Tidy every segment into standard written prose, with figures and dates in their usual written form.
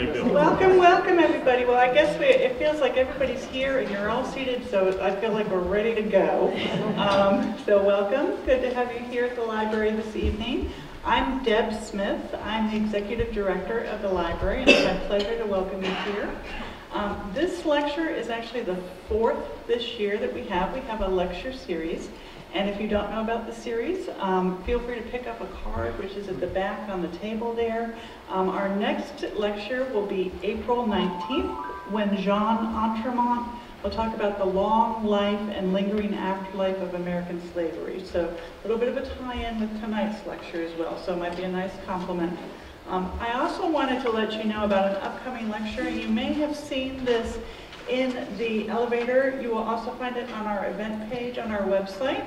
you doing? Welcome, welcome everybody. Well, I guess it feels like everybody's here and you're all seated, so I feel like we're ready to go. So welcome. Good to have you here at the library this evening. I'm Deb Smith. I'm the Executive Director of the library, and it's my pleasure to welcome you here. This lecture is actually the fourth this year that we have. We have a lecture series. And if you don't know about the series, feel free to pick up a card, which is at the back on the table there. Our next lecture will be April 19th, when Jean Entremont will talk about the long life and lingering afterlife of American slavery. So a little bit of a tie-in with tonight's lecture as well, so it might be a nice compliment. I also wanted to let you know about an upcoming lecture. You may have seen this in the elevator. You will also find it on our event page on our website.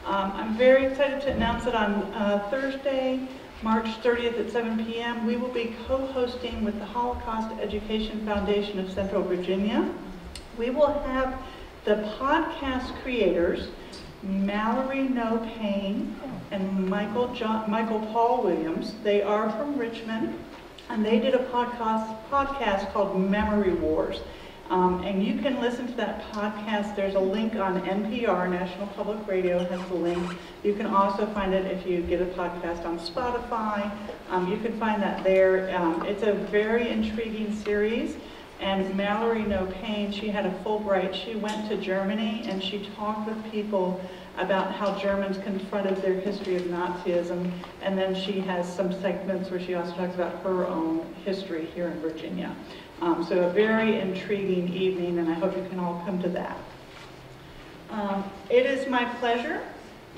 I'm very excited to announce that on Thursday, March 30th at 7 p.m., we will be co-hosting with the Holocaust Education Foundation of Central Virginia. We will have the podcast creators, Mallory No Payne and Michael Paul Williams. They are from Richmond, and they did a podcast called Memory Wars. And you can listen to that podcast. There's a link on NPR, National Public Radio has the link. You can also find it if you get a podcast on Spotify. You can find that there. It's a very intriguing series. And Mallory No Payne, she had a Fulbright. She went to Germany and she talked with people about how Germans confronted their history of Nazism. And then she has some segments where she also talks about her own history here in Virginia. So a very intriguing evening, and I hope you can all come to that. It is my pleasure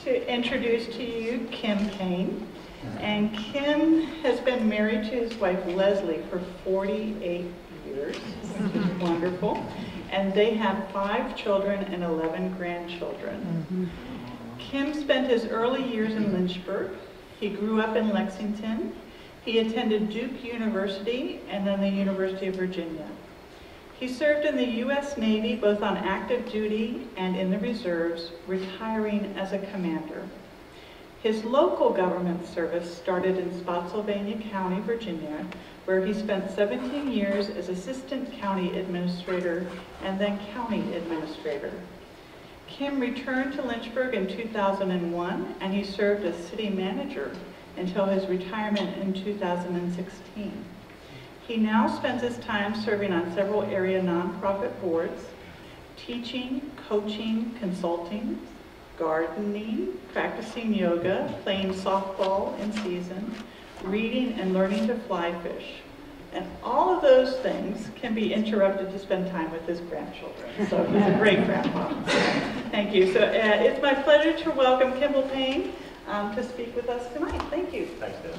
to introduce to you Kim Payne. And Kim has been married to his wife Leslie for 48 years, which is wonderful. And they have 5 children and 11 grandchildren. Kim spent his early years in Lynchburg. He grew up in Lexington. He attended Duke University and then the University of Virginia. He served in the U.S. Navy both on active duty and in the reserves, retiring as a commander. His local government service started in Spotsylvania County, Virginia, where he spent 17 years as assistant county administrator and then county administrator. Kim returned to Lynchburg in 2001, and he served as city manager until his retirement in 2016. He now spends his time serving on several area nonprofit boards, teaching, coaching, consulting, gardening, practicing yoga, playing softball in season, reading and learning to fly fish. And all of those things can be interrupted to spend time with his grandchildren. So he's a great grandpa. Thank you. So it's my pleasure to welcome Kimball Payne to speak with us tonight. Thank you. Thanks, Deb.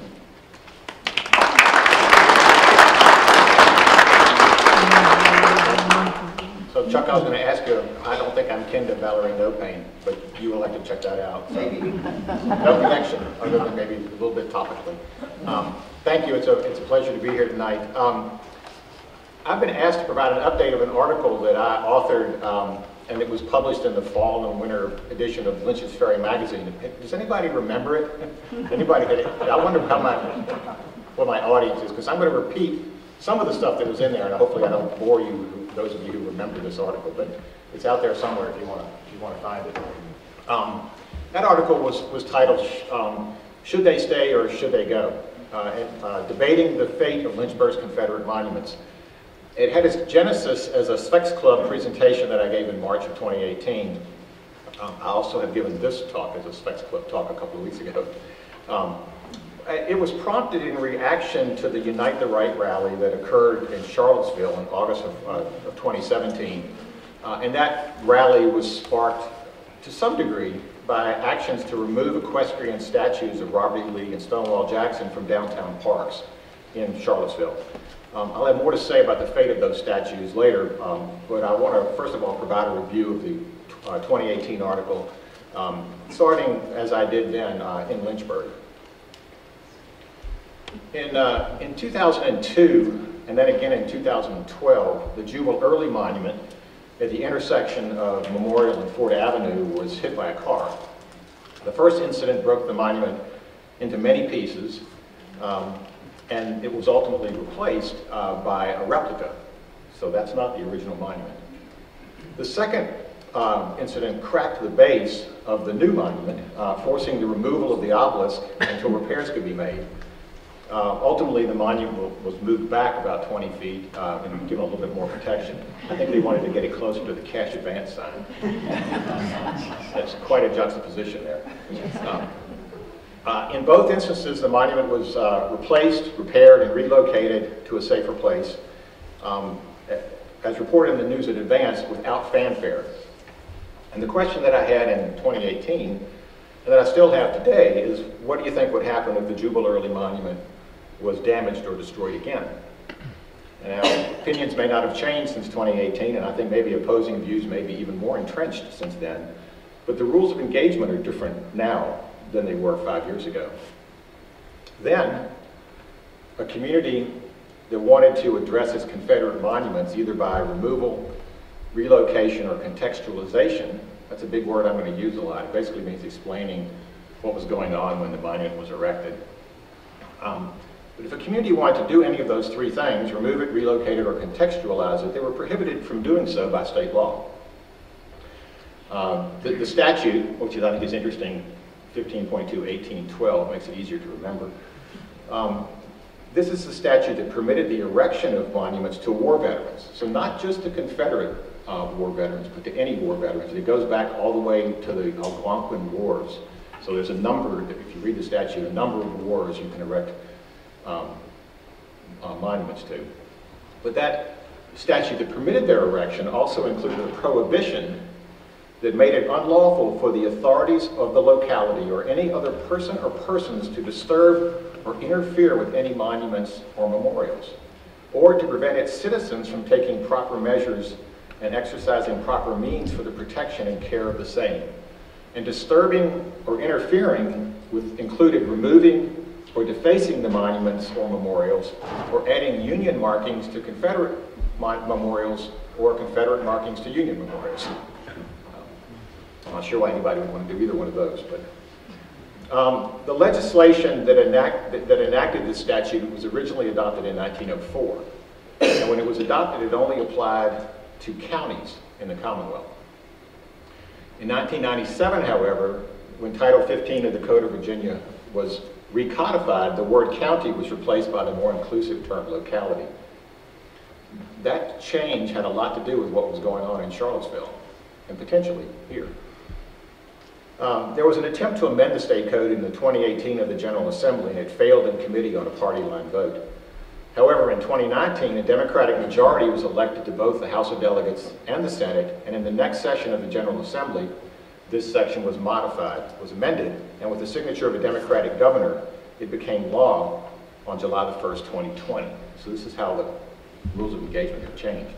So Chuck, I was going to ask you, I don't think I'm kin to Mallory No Payne, but you will like to check that out. So, no connection, other than maybe a little bit topically. Thank you, it's a pleasure to be here tonight. I've been asked to provide an update of an article that I authored, and it was published in the fall and winter edition of Lynch's Ferry magazine. Does anybody remember it? Anybody? I wonder what my audience is, because I'm going to repeat some of the stuff that was in there, and hopefully I don't bore you, those of you who remember this article, but it's out there somewhere if you want to find it. That article was titled, Should They Stay or Should They Go? Debating the fate of Lynchburg's Confederate monuments. It had its genesis as a Specs Club presentation that I gave in March of 2018. I also have given this talk as a Specs Club talk a couple of weeks ago. It was prompted in reaction to the Unite the Right rally that occurred in Charlottesville in August of 2017. And that rally was sparked to some degree by actions to remove equestrian statues of Robert E. Lee and Stonewall Jackson from downtown parks in Charlottesville. I'll have more to say about the fate of those statues later, but I want to first of all provide a review of the 2018 article, starting as I did then in Lynchburg. In 2002, and then again in 2012, the Jubal Early Monument at the intersection of Memorial and Ford Avenue was hit by a car. The first incident broke the monument into many pieces. and it was ultimately replaced by a replica. So that's not the original monument. The second incident cracked the base of the new monument, forcing the removal of the obelisk until repairs could be made. Ultimately, the monument was moved back about 20 feet and given a little bit more protection. I think they wanted to get it closer to the cash advance sign. That's quite a juxtaposition there. In both instances, the monument was replaced, repaired, and relocated to a safer place, as reported in the news in advance, without fanfare. And the question that I had in 2018, and that I still have today, is what do you think would happen if the Jubal Early Monument was damaged or destroyed again? And now, opinions may not have changed since 2018, and I think maybe opposing views may be even more entrenched since then, but the rules of engagement are different now than they were 5 years ago. Then, a community that wanted to address its Confederate monuments either by removal, relocation, or contextualization, that's a big word I'm going to use a lot. It basically means explaining what was going on when the monument was erected. But if a community wanted to do any of those three things, remove it, relocate it, or contextualize it, they were prohibited from doing so by state law. The statute, which I think is interesting, 15.2.18.12, makes it easier to remember. This is the statute that permitted the erection of monuments to war veterans. So not just to Confederate war veterans, but to any war veterans. It goes back all the way to the Algonquin Wars. So there's a number, if you read the statute, a number of wars you can erect monuments to. But that statute that permitted their erection also included a prohibition that made it unlawful for the authorities of the locality or any other person or persons to disturb or interfere with any monuments or memorials, or to prevent its citizens from taking proper measures and exercising proper means for the protection and care of the same. And disturbing or interfering with included removing or defacing the monuments or memorials, or adding Union markings to Confederate memorials or Confederate markings to Union memorials. I'm not sure why anybody would want to do either one of those, but the legislation that enacted this statute was originally adopted in 1904. And when it was adopted, it only applied to counties in the Commonwealth. In 1997, however, when Title 15 of the Code of Virginia was recodified, the word county was replaced by the more inclusive term locality. That change had a lot to do with what was going on in Charlottesville, and potentially here. There was an attempt to amend the state code in the 2018 of the General Assembly, and it failed in committee on a party line vote. However, in 2019, a Democratic majority was elected to both the House of Delegates and the Senate, and in the next session of the General Assembly, this section was amended, and with the signature of a Democratic governor, it became law on July the 1st, 2020. So this is how the rules of engagement have changed.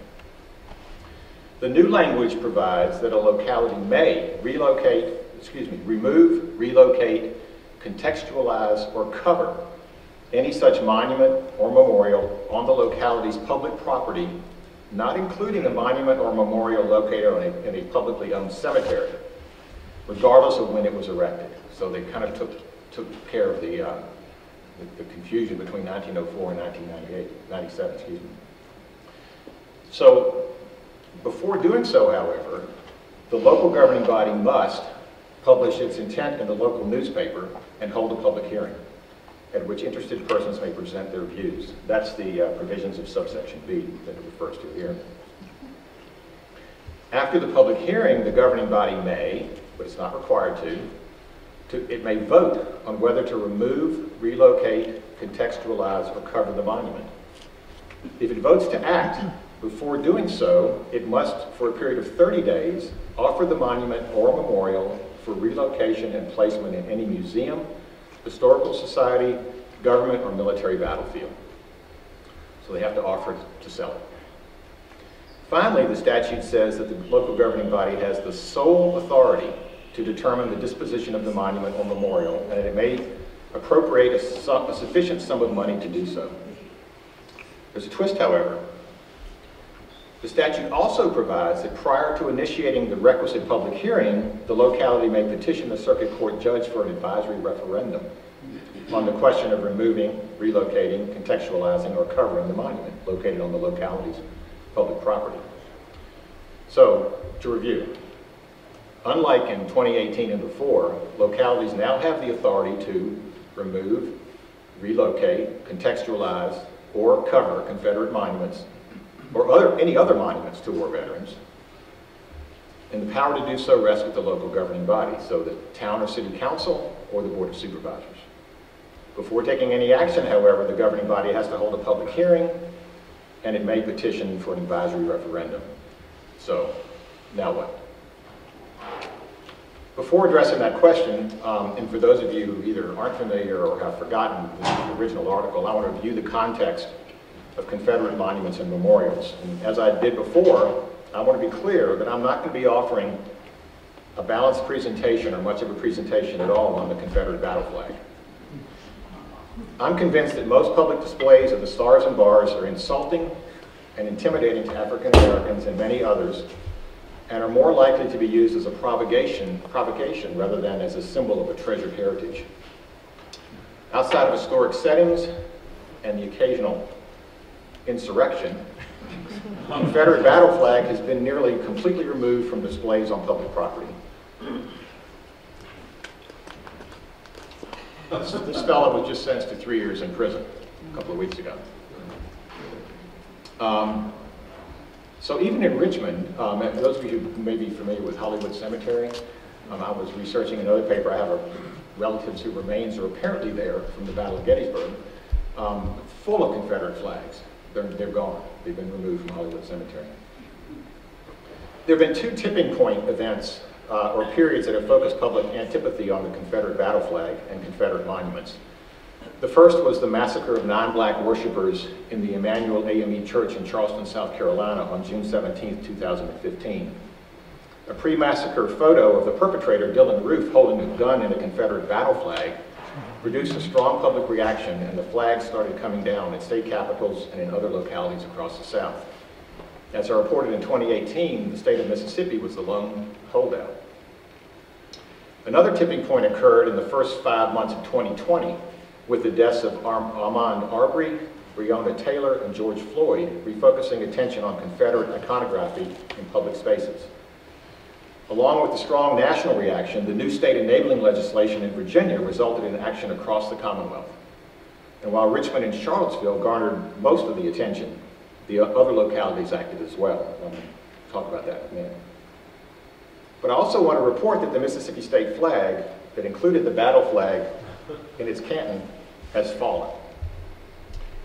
The new language provides that a locality may remove, relocate, contextualize, or cover any such monument or memorial on the locality's public property, not including a monument or memorial located in a publicly owned cemetery, regardless of when it was erected. So they kind of took care of the confusion between 1904 and 1997, excuse me. So before doing so, however, the local governing body must publish its intent in the local newspaper and hold a public hearing, at which interested persons may present their views. That's the provisions of subsection B that it refers to here. After the public hearing, the governing body may, but it's not required it may vote on whether to remove, relocate, contextualize, or cover the monument. If it votes to act, before doing so, it must, for a period of 30 days, offer the monument or memorial for relocation and placement in any museum, historical society, government, or military battlefield. So they have to offer it to sell it. Finally, the statute says that the local governing body has the sole authority to determine the disposition of the monument or memorial, and it may appropriate a sufficient sum of money to do so. There's a twist, however. The statute also provides that prior to initiating the requisite public hearing, the locality may petition the circuit court judge for an advisory referendum. on the question of removing, relocating, contextualizing, or covering the monument located on the locality's public property. So, to review, unlike in 2018 and before, localities now have the authority to remove, relocate, contextualize, or cover Confederate monuments or any other monuments to war veterans. And the power to do so rests with the local governing body, so the town or city council or the board of supervisors. Before taking any action, however, the governing body has to hold a public hearing, and it may petition for an advisory referendum. So, now what? Before addressing that question, and for those of you who either aren't familiar or have forgotten the original article, I want to review the context of Confederate monuments and memorials. And as I did before, I want to be clear that I'm not going to be offering a balanced presentation or much of a presentation at all on the Confederate battle flag. I'm convinced that most public displays of the stars and bars are insulting and intimidating to African Americans and many others, and are more likely to be used as a provocation rather than as a symbol of a treasured heritage. Outside of historic settings and the occasional insurrection, the Confederate battle flag has been nearly completely removed from displays on public property. This fellow was just sentenced to 3 years in prison a couple of weeks ago. So even in Richmond, and for those of you who may be familiar with Hollywood Cemetery, I was researching another paper. I have relatives whose remains are apparently there from the Battle of Gettysburg, full of Confederate flags. They're gone. They've been removed from Hollywood Cemetery. There have been two tipping point events or periods that have focused public antipathy on the Confederate battle flag and Confederate monuments. The first was the massacre of non-black worshipers in the Emmanuel AME Church in Charleston, South Carolina on June 17, 2015. A pre-massacre photo of the perpetrator, Dylan Roof, holding a gun in a Confederate battle flag produced a strong public reaction, and the flags started coming down at state capitals and in other localities across the South. As I reported in 2018, the state of Mississippi was the lone holdout. Another tipping point occurred in the first 5 months of 2020 with the deaths of Ahmaud Arbery, Breonna Taylor, and George Floyd, refocusing attention on Confederate iconography in public spaces. Along with the strong national reaction, the new state enabling legislation in Virginia resulted in action across the Commonwealth. And while Richmond and Charlottesville garnered most of the attention, the other localities acted as well. I'll talk about that in a minute. But I also want to report that the Mississippi state flag that included the battle flag in its canton has fallen.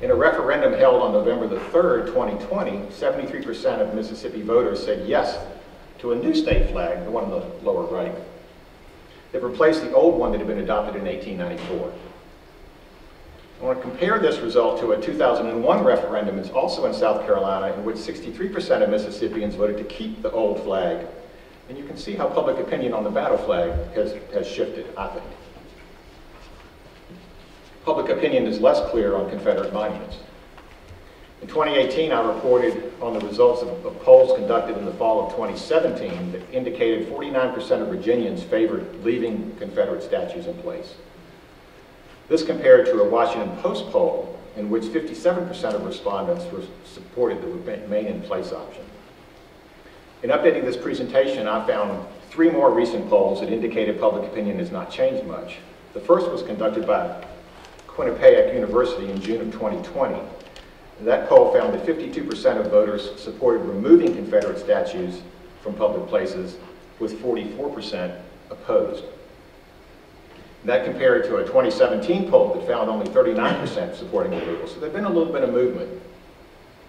In a referendum held on November the 3rd, 2020, 73% of Mississippi voters said yes to a new state flag, the one on the lower right, that replaced the old one that had been adopted in 1894. I want to compare this result to a 2001 referendum. It's also in South Carolina, in which 63% of Mississippians voted to keep the old flag. And you can see how public opinion on the battle flag has shifted, I think. Public opinion is less clear on Confederate monuments. In 2018, I reported on the results of polls conducted in the fall of 2017 that indicated 49% of Virginians favored leaving Confederate statues in place. This compared to a Washington Post poll in which 57% of respondents supported the remain in place option. In updating this presentation, I found 3 more recent polls that indicated public opinion has not changed much. The first was conducted by Quinnipiac University in June of 2020. That poll found that 52% of voters supported removing Confederate statues from public places, with 44% opposed. That compared to a 2017 poll that found only 39% supporting removal. So there's been a little bit of movement,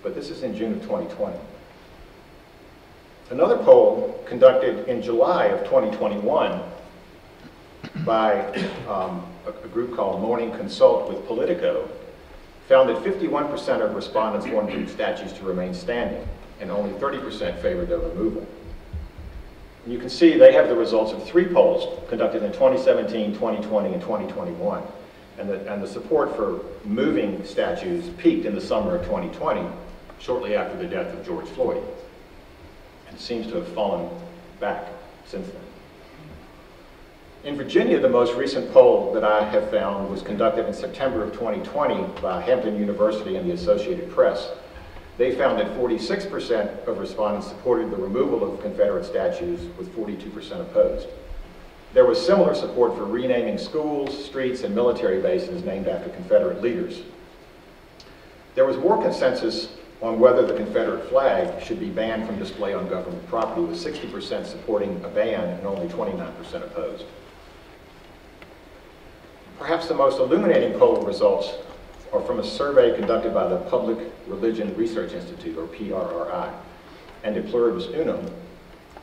but this is in June of 2020. Another poll conducted in July of 2021 by a group called Morning Consult with Politico found that 51% of respondents wanted statues to remain standing, and only 30% favored their removal. And you can see they have the results of 3 polls conducted in 2017, 2020, and 2021. And the support for moving statues peaked in the summer of 2020, shortly after the death of George Floyd. And seems to have fallen back since then. In Virginia, the most recent poll that I have found was conducted in September of 2020 by Hampton University and the Associated Press. They found that 46% of respondents supported the removal of Confederate statues, with 42% opposed. There was similar support for renaming schools, streets, and military bases named after Confederate leaders. There was more consensus on whether the Confederate flag should be banned from display on government property, with 60% supporting a ban and only 29% opposed. Perhaps the most illuminating poll results are from a survey conducted by the Public Religion Research Institute, or PRRI, and De Pluribus Unum.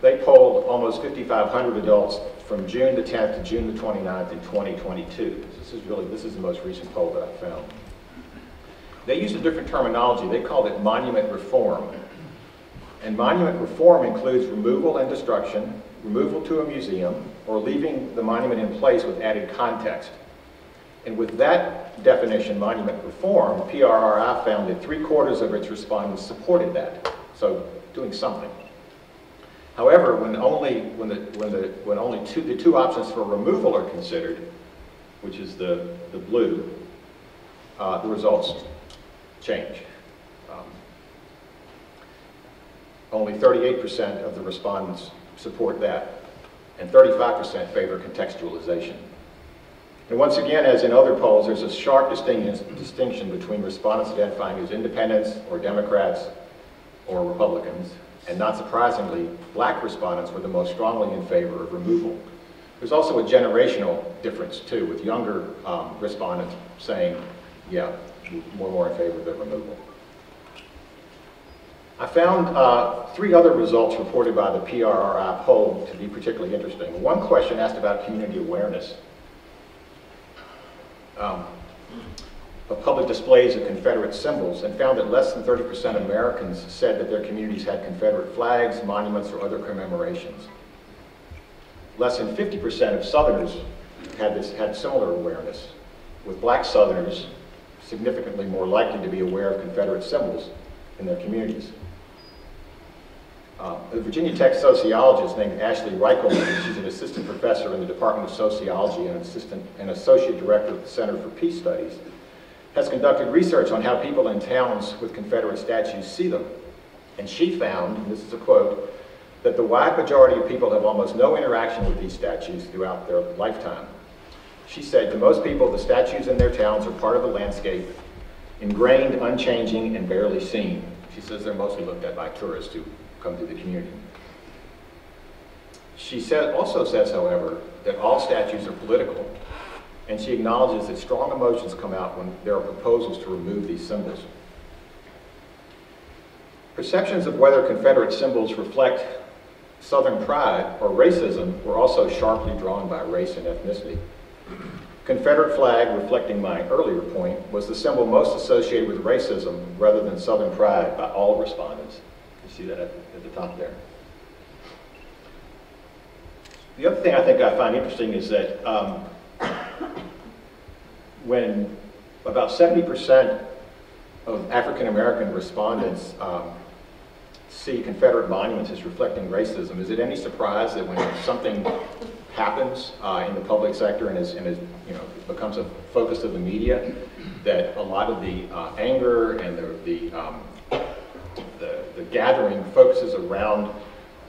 They polled almost 5,500 adults from June the 10th to June the 29th in 2022. This is the most recent poll that I found. They used a different terminology. They called it monument reform. And monument reform includes removal and destruction, removal to a museum, or leaving the monument in place with added context. And with that definition, monument reform, PRRI found that 3/4 of its respondents supported that. So doing something. However, when the two options for removal are considered, which is the blue, the results change. Only 38% of the respondents support that, and 35% favor contextualization. And once again, as in other polls, there's a sharp distinction between respondents identifying as independents or Democrats or Republicans. And not surprisingly, black respondents were the most strongly in favor of removal. There's also a generational difference too, with younger respondents saying, yeah, more in favor of the removal. I found 3 other results reported by the PRRI poll to be particularly interesting. One question asked about community awareness of public displays of Confederate symbols, and found that less than 30% of Americans said that their communities had Confederate flags, monuments, or other commemorations. Less than 50% of Southerners had similar awareness, with black Southerners significantly more likely to be aware of Confederate symbols in their communities. A Virginia Tech sociologist named Ashley Reichelman, she's an assistant professor in the Department of Sociology and associate director of the Center for Peace Studies, has conducted research on how people in towns with Confederate statues see them. And she found, and this is a quote, that the wide majority of people have almost no interaction with these statues throughout their lifetime. She said, to most people, the statues in their towns are part of the landscape, ingrained, unchanging, and barely seen. She says they're mostly looked at by tourists who come to the community. She also says, however, that all statues are political, and she acknowledges that strong emotions come out when there are proposals to remove these symbols. Perceptions of whether Confederate symbols reflect Southern pride or racism were also sharply drawn by race and ethnicity. Confederate flag, reflecting my earlier point, was the symbol most associated with racism rather than Southern pride by all respondents. You see that at the top there. The other thing I think I find interesting is that when about 70% of African American respondents see Confederate monuments as reflecting racism, is it any surprise that when something happens in the public sector and becomes a focus of the media, that a lot of the anger and the gathering focuses around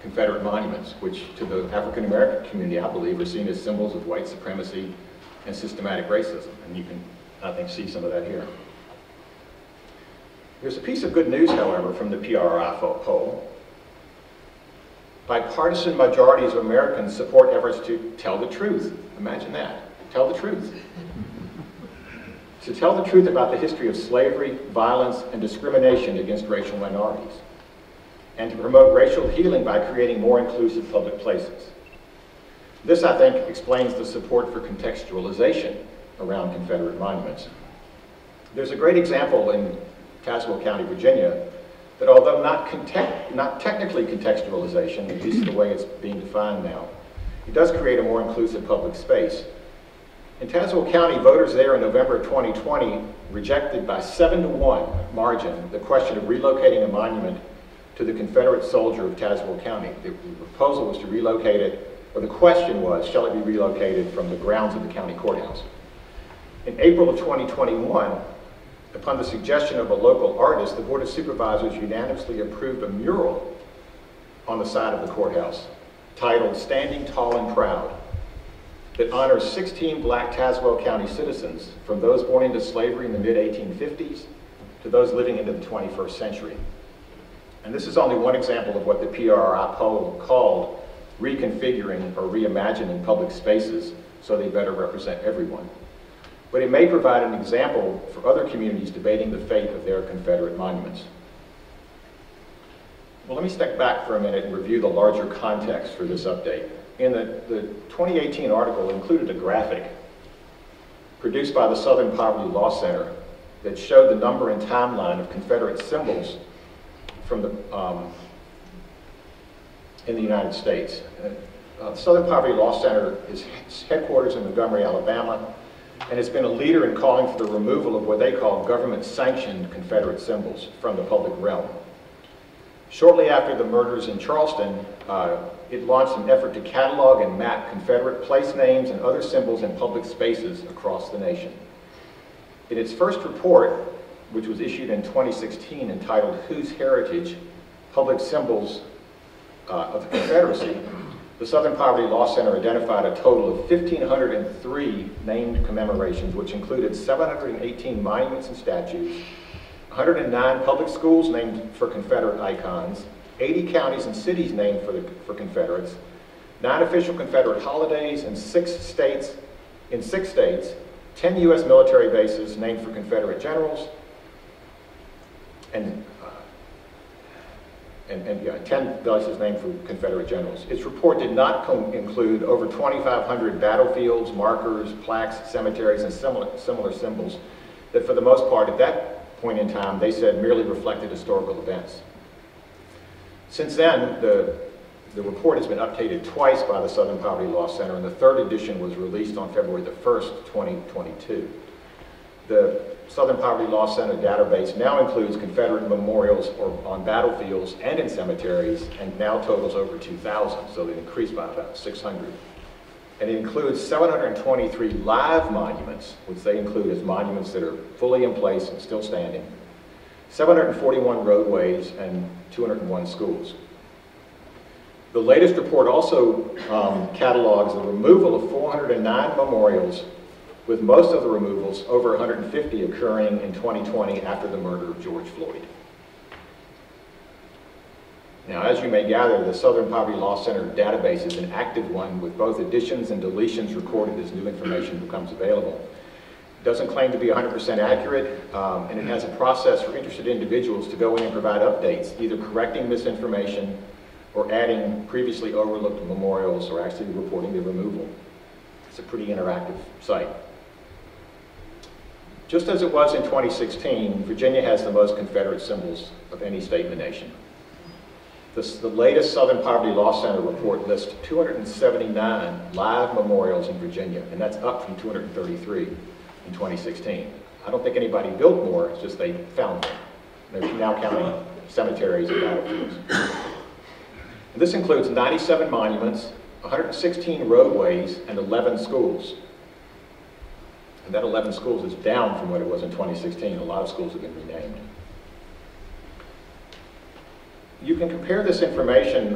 Confederate monuments, which to the African American community, I believe, are seen as symbols of white supremacy and systematic racism. And you can, I think, see some of that here. There's a piece of good news, however, from the PRI poll. Bipartisan majorities of Americans support efforts to tell the truth. Imagine that, tell the truth. To tell the truth about the history of slavery, violence, and discrimination against racial minorities, and to promote racial healing by creating more inclusive public places. This, I think, explains the support for contextualization around Confederate monuments. There's a great example in Tazewell County, Virginia, that although not technically contextualization, at least the way it's being defined now, it does create a more inclusive public space. In Tazewell County, voters there in November of 2020 rejected by 7-to-1 margin the question of relocating a monument to the Confederate soldier of Tazewell County. The proposal was to relocate it or the question was, shall it be relocated from the grounds of the county courthouse? In April of 2021, upon the suggestion of a local artist, the Board of Supervisors unanimously approved a mural on the side of the courthouse titled "Standing Tall and Proud" that honors 16 black Tazewell County citizens, from those born into slavery in the mid-1850s to those living into the 21st century. And this is only one example of what the PRI poll called reconfiguring or reimagining public spaces so they better represent everyone. But it may provide an example for other communities debating the fate of their Confederate monuments. Well, let me step back for a minute and review the larger context for this update. In the 2018 article included a graphic produced by the Southern Poverty Law Center that showed the number and timeline of Confederate symbols from in the United States. The Southern Poverty Law Center is headquarters in Montgomery, Alabama, and it's been a leader in calling for the removal of what they call government-sanctioned Confederate symbols from the public realm. Shortly after the murders in Charleston, it launched an effort to catalog and map Confederate place names and other symbols in public spaces across the nation. In its first report, which was issued in 2016 entitled "Whose Heritage? Public Symbols of the Confederacy," the Southern Poverty Law Center identified a total of 1,503 named commemorations, which included 718 monuments and statues, 109 public schools named for Confederate icons, 80 counties and cities named for Confederates, 9 official Confederate holidays in 6 states, 10 U.S. military bases named for Confederate generals, and 10 places named for Confederate generals. Its report did not include over 2,500 battlefields, markers, plaques, cemeteries, and similar symbols that, for the most part, at that point in time, they said merely reflected historical events. Since then, the report has been updated twice by the Southern Poverty Law Center, and the 3rd edition was released on February the 1st, 2022. The Southern Poverty Law Center database now includes Confederate memorials on battlefields and in cemeteries, and now totals over 2,000, so it increased by about 600. And it includes 723 live monuments, which they include as monuments that are fully in place and still standing, 741 roadways, and 201 schools. The latest report also catalogs the removal of 409 memorials, with most of the removals, over 150, occurring in 2020 after the murder of George Floyd. Now, as you may gather, the Southern Poverty Law Center database is an active one, with both additions and deletions recorded as new information becomes available. It doesn't claim to be 100% accurate, and it has a process for interested individuals to go in and provide updates, either correcting misinformation or adding previously overlooked memorials, or actually reporting the removal. It's a pretty interactive site. Just as it was in 2016, Virginia has the most Confederate symbols of any state in the nation. The latest Southern Poverty Law Center report lists 279 live memorials in Virginia, and that's up from 233 in 2016. I don't think anybody built more, it's just they found them. They're now counting cemeteries and battlefields. And this includes 97 monuments, 116 roadways, and 11 schools. And that 11 schools is down from what it was in 2016. A lot of schools have been renamed. You can compare this information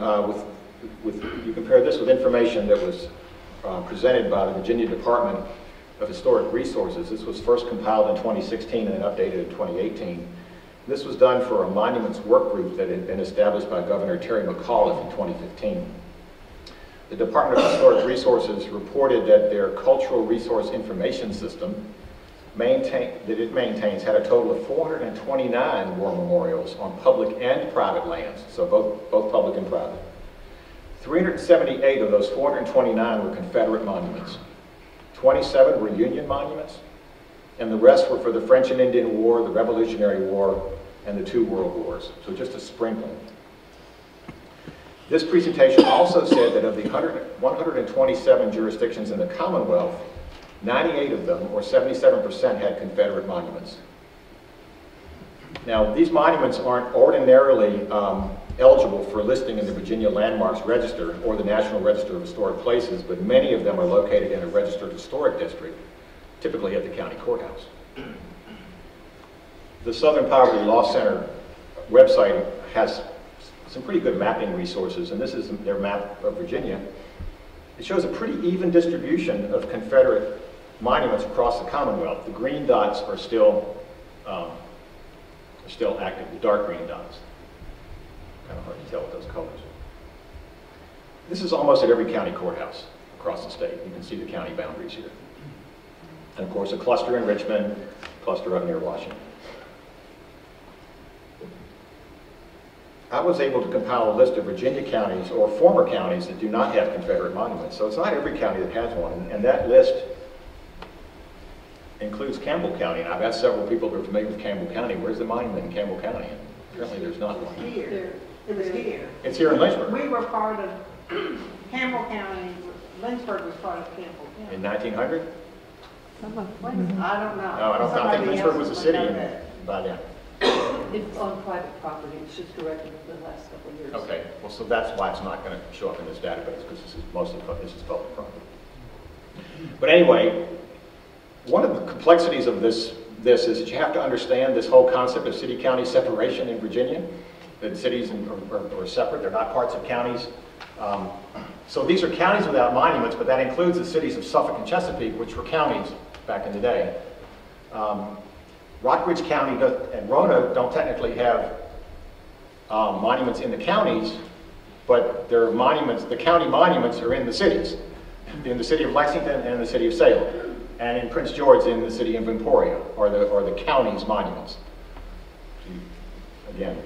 with information that was presented by the Virginia Department of Historic Resources. This was first compiled in 2016 and then updated in 2018. This was done for a monuments work group that had been established by Governor Terry McAuliffe in 2015. The Department of Historic Resources reported that their Cultural Resource Information System that it maintains had a total of 429 war memorials on public and private lands, so both public and private. 378 of those 429 were Confederate monuments. 27 were Union monuments, and the rest were for the French and Indian War, the Revolutionary War, and the 2 World Wars, so just a sprinkling. This presentation also said that of the 127 jurisdictions in the Commonwealth, 98 of them, or 77%, had Confederate monuments. Now, these monuments aren't ordinarily eligible for listing in the Virginia Landmarks Register or the National Register of Historic Places, but many of them are located in a registered historic district, typically at the county courthouse. The Southern Poverty Law Center website has some pretty good mapping resources, and this is their map of Virginia. It shows a pretty even distribution of Confederate monuments across the Commonwealth. The green dots are still active, the dark green dots. Kind of hard to tell with those colors. This is almost at every county courthouse across the state. You can see the county boundaries here. And of course, a cluster in Richmond, a cluster up near Washington. I was able to compile a list of Virginia counties or former counties that do not have Confederate monuments. So it's not every county that has one, and that list includes Campbell County. And I've asked several people who are familiar with Campbell County, where's the monument in Campbell County? And apparently there's not one. Here. It was here. It's here in Lynchburg. We were part of Campbell County. Lynchburg was part of Campbell County. In 1900? I don't know. No, I think Lynchburg was a city by then. It's on private property, it's just erected in the last couple of years. Okay, well, so that's why it's not going to show up in this database, because this is mostly this is public property. But anyway, one of the complexities of this is that you have to understand this whole concept of city-county separation in Virginia. That cities are separate; they're not parts of counties. So these are counties without monuments, but that includes the cities of Suffolk and Chesapeake, which were counties back in the day. Rockbridge County and Roanoke don't technically have monuments in the counties, but their monuments, the county monuments, are in the cities, in the city of Lexington and in the city of Salem, and in Prince George in the city of Emporia, or the county's monuments. Again,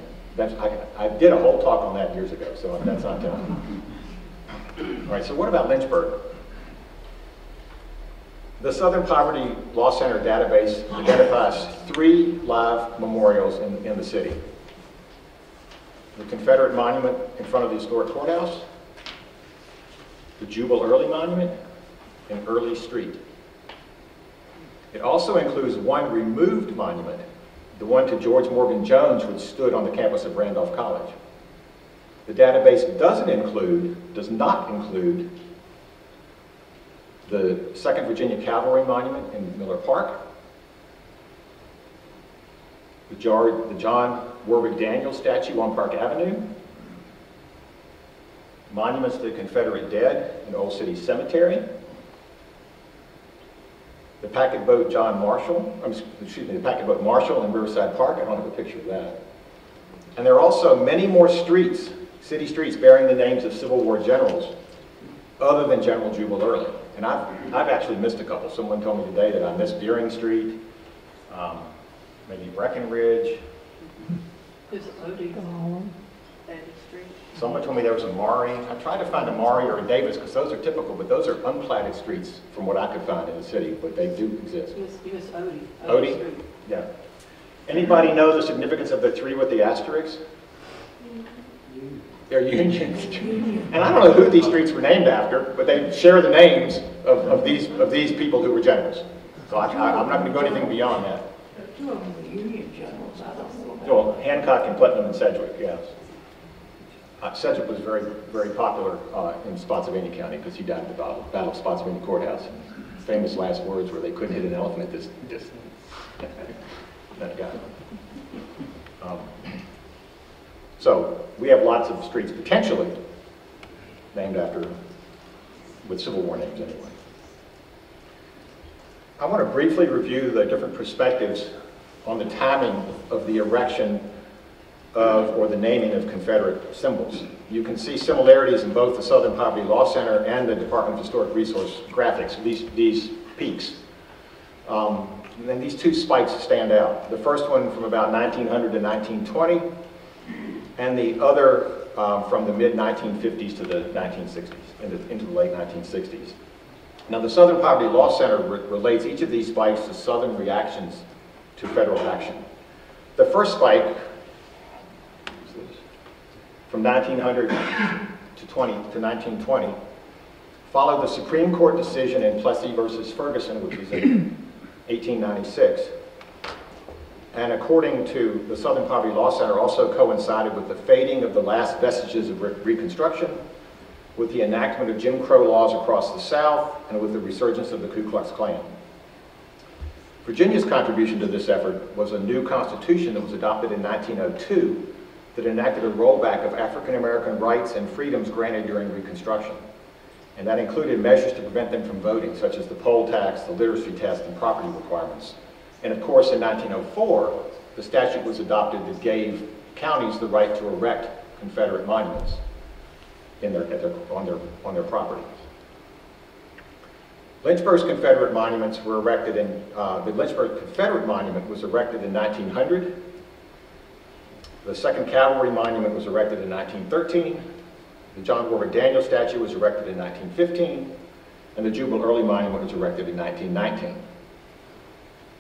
I did a whole talk on that years ago, so that's not telling. All right, so what about Lynchburg? The Southern Poverty Law Center database identifies 3 live memorials in the city. The Confederate monument in front of the historic courthouse, the Jubal Early Monument, and Early Street. It also includes 1 removed monument, the one to George Morgan Jones, which stood on the campus of Randolph College. The database does not include the 2nd Virginia Cavalry Monument in Miller Park, the John Warwick Daniels statue on Park Avenue, monuments to the Confederate dead in Old City Cemetery, the packet boat the packet boat Marshall in Riverside Park. I don't have a picture of that. And there are also many more streets, city streets, bearing the names of Civil War generals other than General Jubal Early. And I've actually missed a couple. Someone told me today that I missed Deering Street, maybe Breckenridge. There's Odie Street. Someone told me there was a Maury. I tried to find a Maury or a Davis because those are typical, but those are unplatted streets from what I could find in the city, but they do exist. Yes, Odie. Odie? Street. Yeah. Anybody know the significance of the 3 with the asterisks? They're Unions. And I don't know who these streets were named after, but they share the names of these people who were generals. So I'm not going to go anything beyond that. 2 of them were Union generals, I don't know. Well, Hancock and Putnam and Sedgwick, yes. Sedgwick was very, very popular in Spotsylvania County because he died at the Battle of Spotsylvania Courthouse. His famous last words were, "They couldn't hit an elephant at this that guy." So we have lots of streets potentially named after, with Civil War names anyway. I want to briefly review the different perspectives on the timing of the erection of, or the naming of, Confederate symbols. You can see similarities in both the Southern Poverty Law Center and the Department of Historic Resource graphics, these peaks. And then these 2 spikes stand out. The first one from about 1900 to 1920, and the other from the mid-1950s to the 1960s, into the late 1960s. Now, the Southern Poverty Law Center relates each of these spikes to Southern reactions to federal action. The first spike, from 1900 to 1920, followed the Supreme Court decision in Plessy versus Ferguson, which was in 1896. and according to the Southern Poverty Law Center, also coincided with the fading of the last vestiges of Reconstruction, with the enactment of Jim Crow laws across the South, and with the resurgence of the Ku Klux Klan. Virginia's contribution to this effort was a new constitution that was adopted in 1902 that enacted a rollback of African American rights and freedoms granted during Reconstruction. And that included measures to prevent them from voting, such as the poll tax, the literacy test, and property requirements. And of course, in 1904, the statute was adopted that gave counties the right to erect Confederate monuments on their property. Lynchburg's Confederate monuments were erected in, the Lynchburg Confederate Monument was erected in 1900. The Second Cavalry Monument was erected in 1913. The John Warwick Daniel statue was erected in 1915. And the Jubal Early Monument was erected in 1919.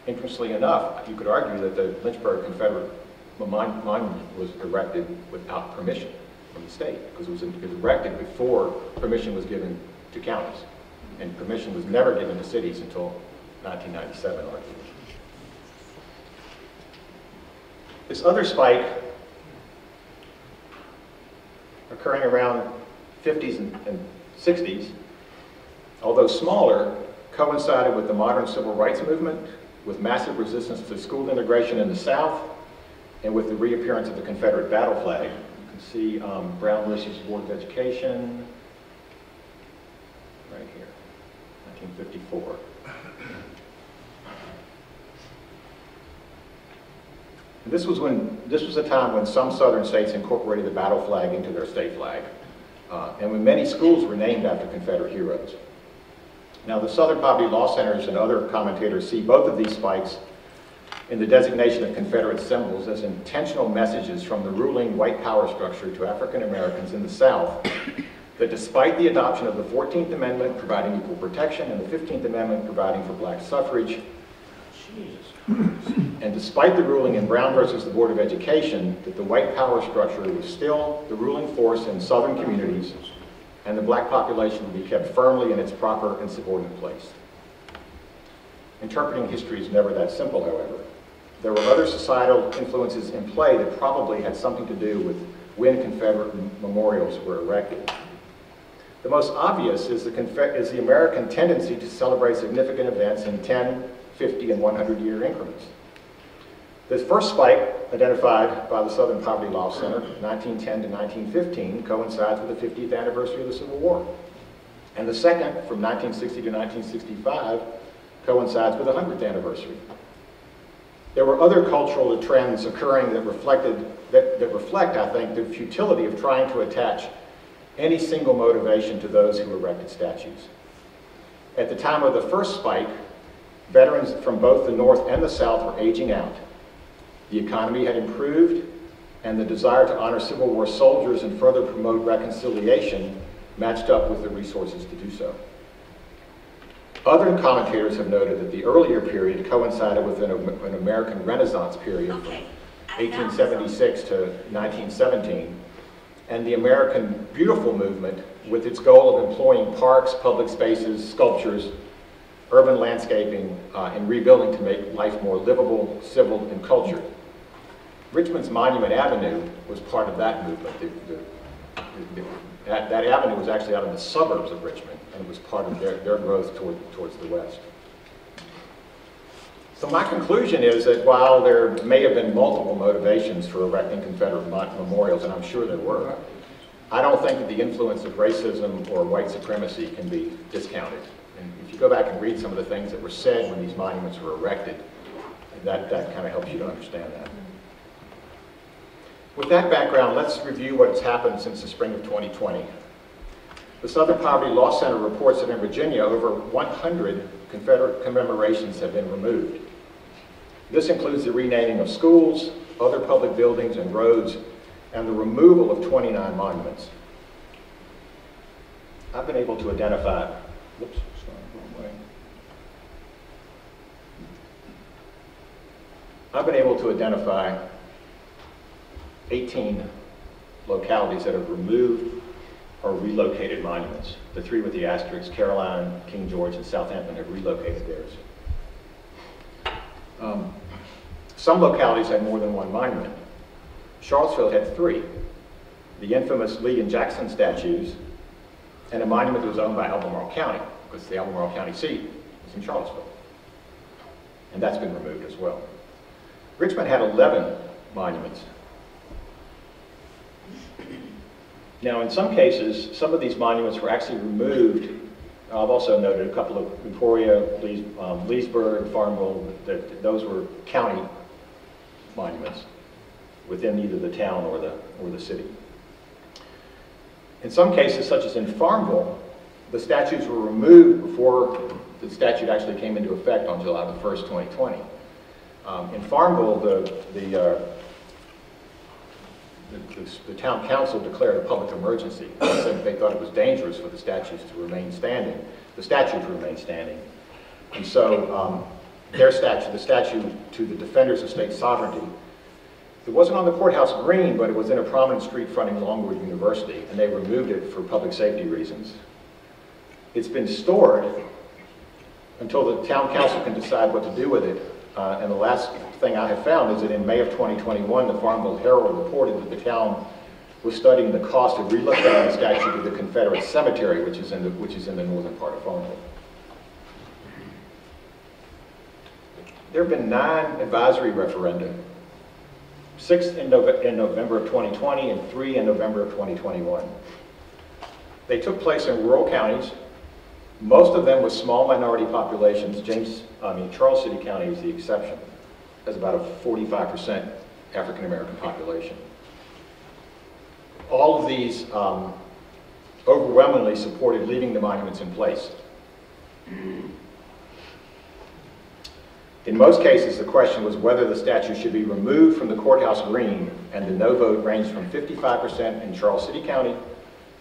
Interestingly enough, you could argue that the Lynchburg Confederate Monument was erected without permission from the state, because it was erected before permission was given to counties. And permission was never given to cities until 1997, arguably. This other spike, occurring around 50s and 60s, although smaller, coincided with the modern civil rights movement, with massive resistance to school integration in the South, and with the reappearance of the Confederate battle flag. You can see Brown versus Board of Education, right here, 1954. And this was a time when some southern states incorporated the battle flag into their state flag, and when many schools were named after Confederate heroes. Now, the Southern Poverty Law Centers and other commentators see both of these spikes in the designation of Confederate symbols as intentional messages from the ruling white power structure to African Americans in the South, that despite the adoption of the 14th Amendment providing equal protection and the 15th Amendment providing for black suffrage, and despite the ruling in Brown versus the Board of Education that the white power structure was still the ruling force in southern communities, and the black population would be kept firmly in its proper and subordinate place. Interpreting history is never that simple, however. There were other societal influences in play that probably had something to do with when Confederate memorials were erected. The most obvious is the American tendency to celebrate significant events in 10, 50, and 100-year increments. This first spike, identified by the Southern Poverty Law Center, 1910 to 1915, coincides with the 50th anniversary of the Civil War. And the second, from 1960 to 1965, coincides with the 100th anniversary. There were other cultural trends occurring that reflect, I think, the futility of trying to attach any single motivation to those who erected statues. At the time of the first spike, veterans from both the North and the South were aging out. The economy had improved, and the desire to honor Civil War soldiers and further promote reconciliation matched up with the resources to do so. Other commentators have noted that the earlier period coincided with an American Renaissance period from 1876 to 1917, and the American Beautiful movement, with its goal of employing parks, public spaces, sculptures, urban landscaping, and rebuilding to make life more livable, civil, and cultured. Richmond's Monument Avenue was part of that movement. That avenue was actually out in the suburbs of Richmond, and it was part of their growth towards the west. So my conclusion is that while there may have been multiple motivations for erecting Confederate memorials, and I'm sure there were, I don't think that the influence of racism or white supremacy can be discounted. And if you go back and read some of the things that were said when these monuments were erected, that kind of helps you to understand that. With that background, let's review what's happened since the spring of 2020. The Southern Poverty Law Center reports that in Virginia, over 100 Confederate commemorations have been removed. This includes the renaming of schools, other public buildings and roads, and the removal of 29 monuments. I've been able to identify, whoops, sorry, wrong way. I've been able to identify 18 localities that have removed or relocated monuments. The three with the asterisks, Caroline, King George, and Southampton, have relocated theirs. Some localities had more than one monument. Charlottesville had 3. The infamous Lee and Jackson statues, and a monument that was owned by Albemarle County, because the Albemarle County seat is in Charlottesville. And that's been removed as well. Richmond had 11 monuments. Now, in some cases, some of these monuments were actually removed. I've also noted a couple of Emporia, Leesburg, Farmville, that those were county monuments within either the town or the city. In some cases, such as in Farmville, the statues were removed before the statute actually came into effect on July the 1st, 2020. In Farmville, the town council declared a public emergency. They said they thought it was dangerous for the statues to remain standing, the statue to remain standing. And so their statue, the statue to the defenders of state sovereignty, it wasn't on the courthouse green, but it was in a prominent street fronting Longwood University, and they removed it for public safety reasons. It's been stored until the town council can decide what to do with it. And the last thing I have found is that in May of 2021, the Farmville Herald reported that the town was studying the cost of relocating the statue to the Confederate cemetery, which is in the northern part of Farmville. There have been 9 advisory referenda, 6 in November of 2020 and 3 in November of 2021. They took place in rural counties, most of them with small minority populations. Charles City County is the exception. Has about a 45% African American population. All of these overwhelmingly supported leaving the monuments in place. In most cases, the question was whether the statue should be removed from the courthouse green, and the no vote ranged from 55% in Charles City County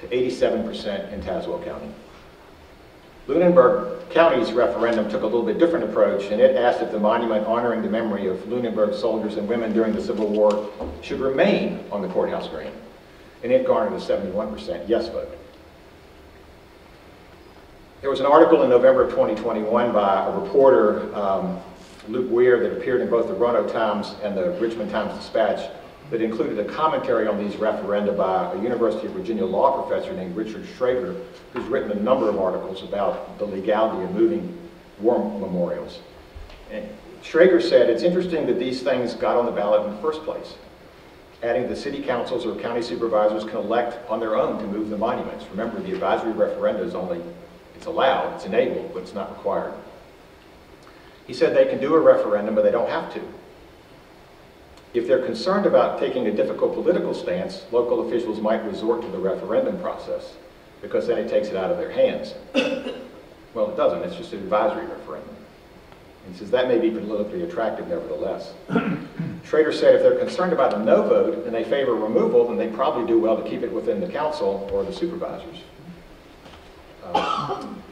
to 87% in Tazewell County. Lunenburg County's referendum took a little bit different approach, and it asked if the monument honoring the memory of Lunenburg soldiers and women during the Civil War should remain on the courthouse green, and it garnered a 71% yes vote. There was an article in November of 2021 by a reporter, Luke Weir, that appeared in both the Roanoke Times and the Richmond Times-Dispatch that included a commentary on these referenda by a University of Virginia law professor named Richard Schrager, who's written a number of articles about the legality of moving war memorials. And Schrager said, it's interesting that these things got on the ballot in the first place. Adding the city councils or county supervisors can elect on their own to move the monuments. Remember, the advisory referenda is only, it's allowed, it's enabled, but it's not required. He said they can do a referendum, but they don't have to. If they're concerned about taking a difficult political stance, local officials might resort to the referendum process, because then it takes it out of their hands. Well, it doesn't, it's just an advisory referendum. And he says that may be politically attractive nevertheless. Schrader said if they're concerned about a no vote and they favor removal, then they probably do well to keep it within the council or the supervisors.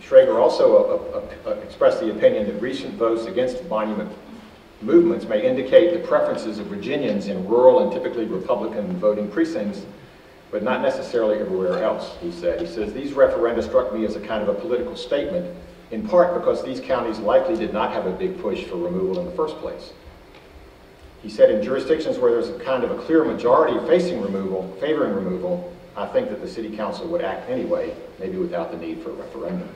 Schrager also expressed the opinion that recent votes against monument movements may indicate the preferences of Virginians in rural and typically Republican voting precincts, but not necessarily everywhere else, he said. He says, these referenda struck me as a kind of a political statement, in part because these counties likely did not have a big push for removal in the first place. He said, in jurisdictions where there's a kind of a clear majority favoring removal, I think that the city council would act anyway, maybe without the need for a referendum.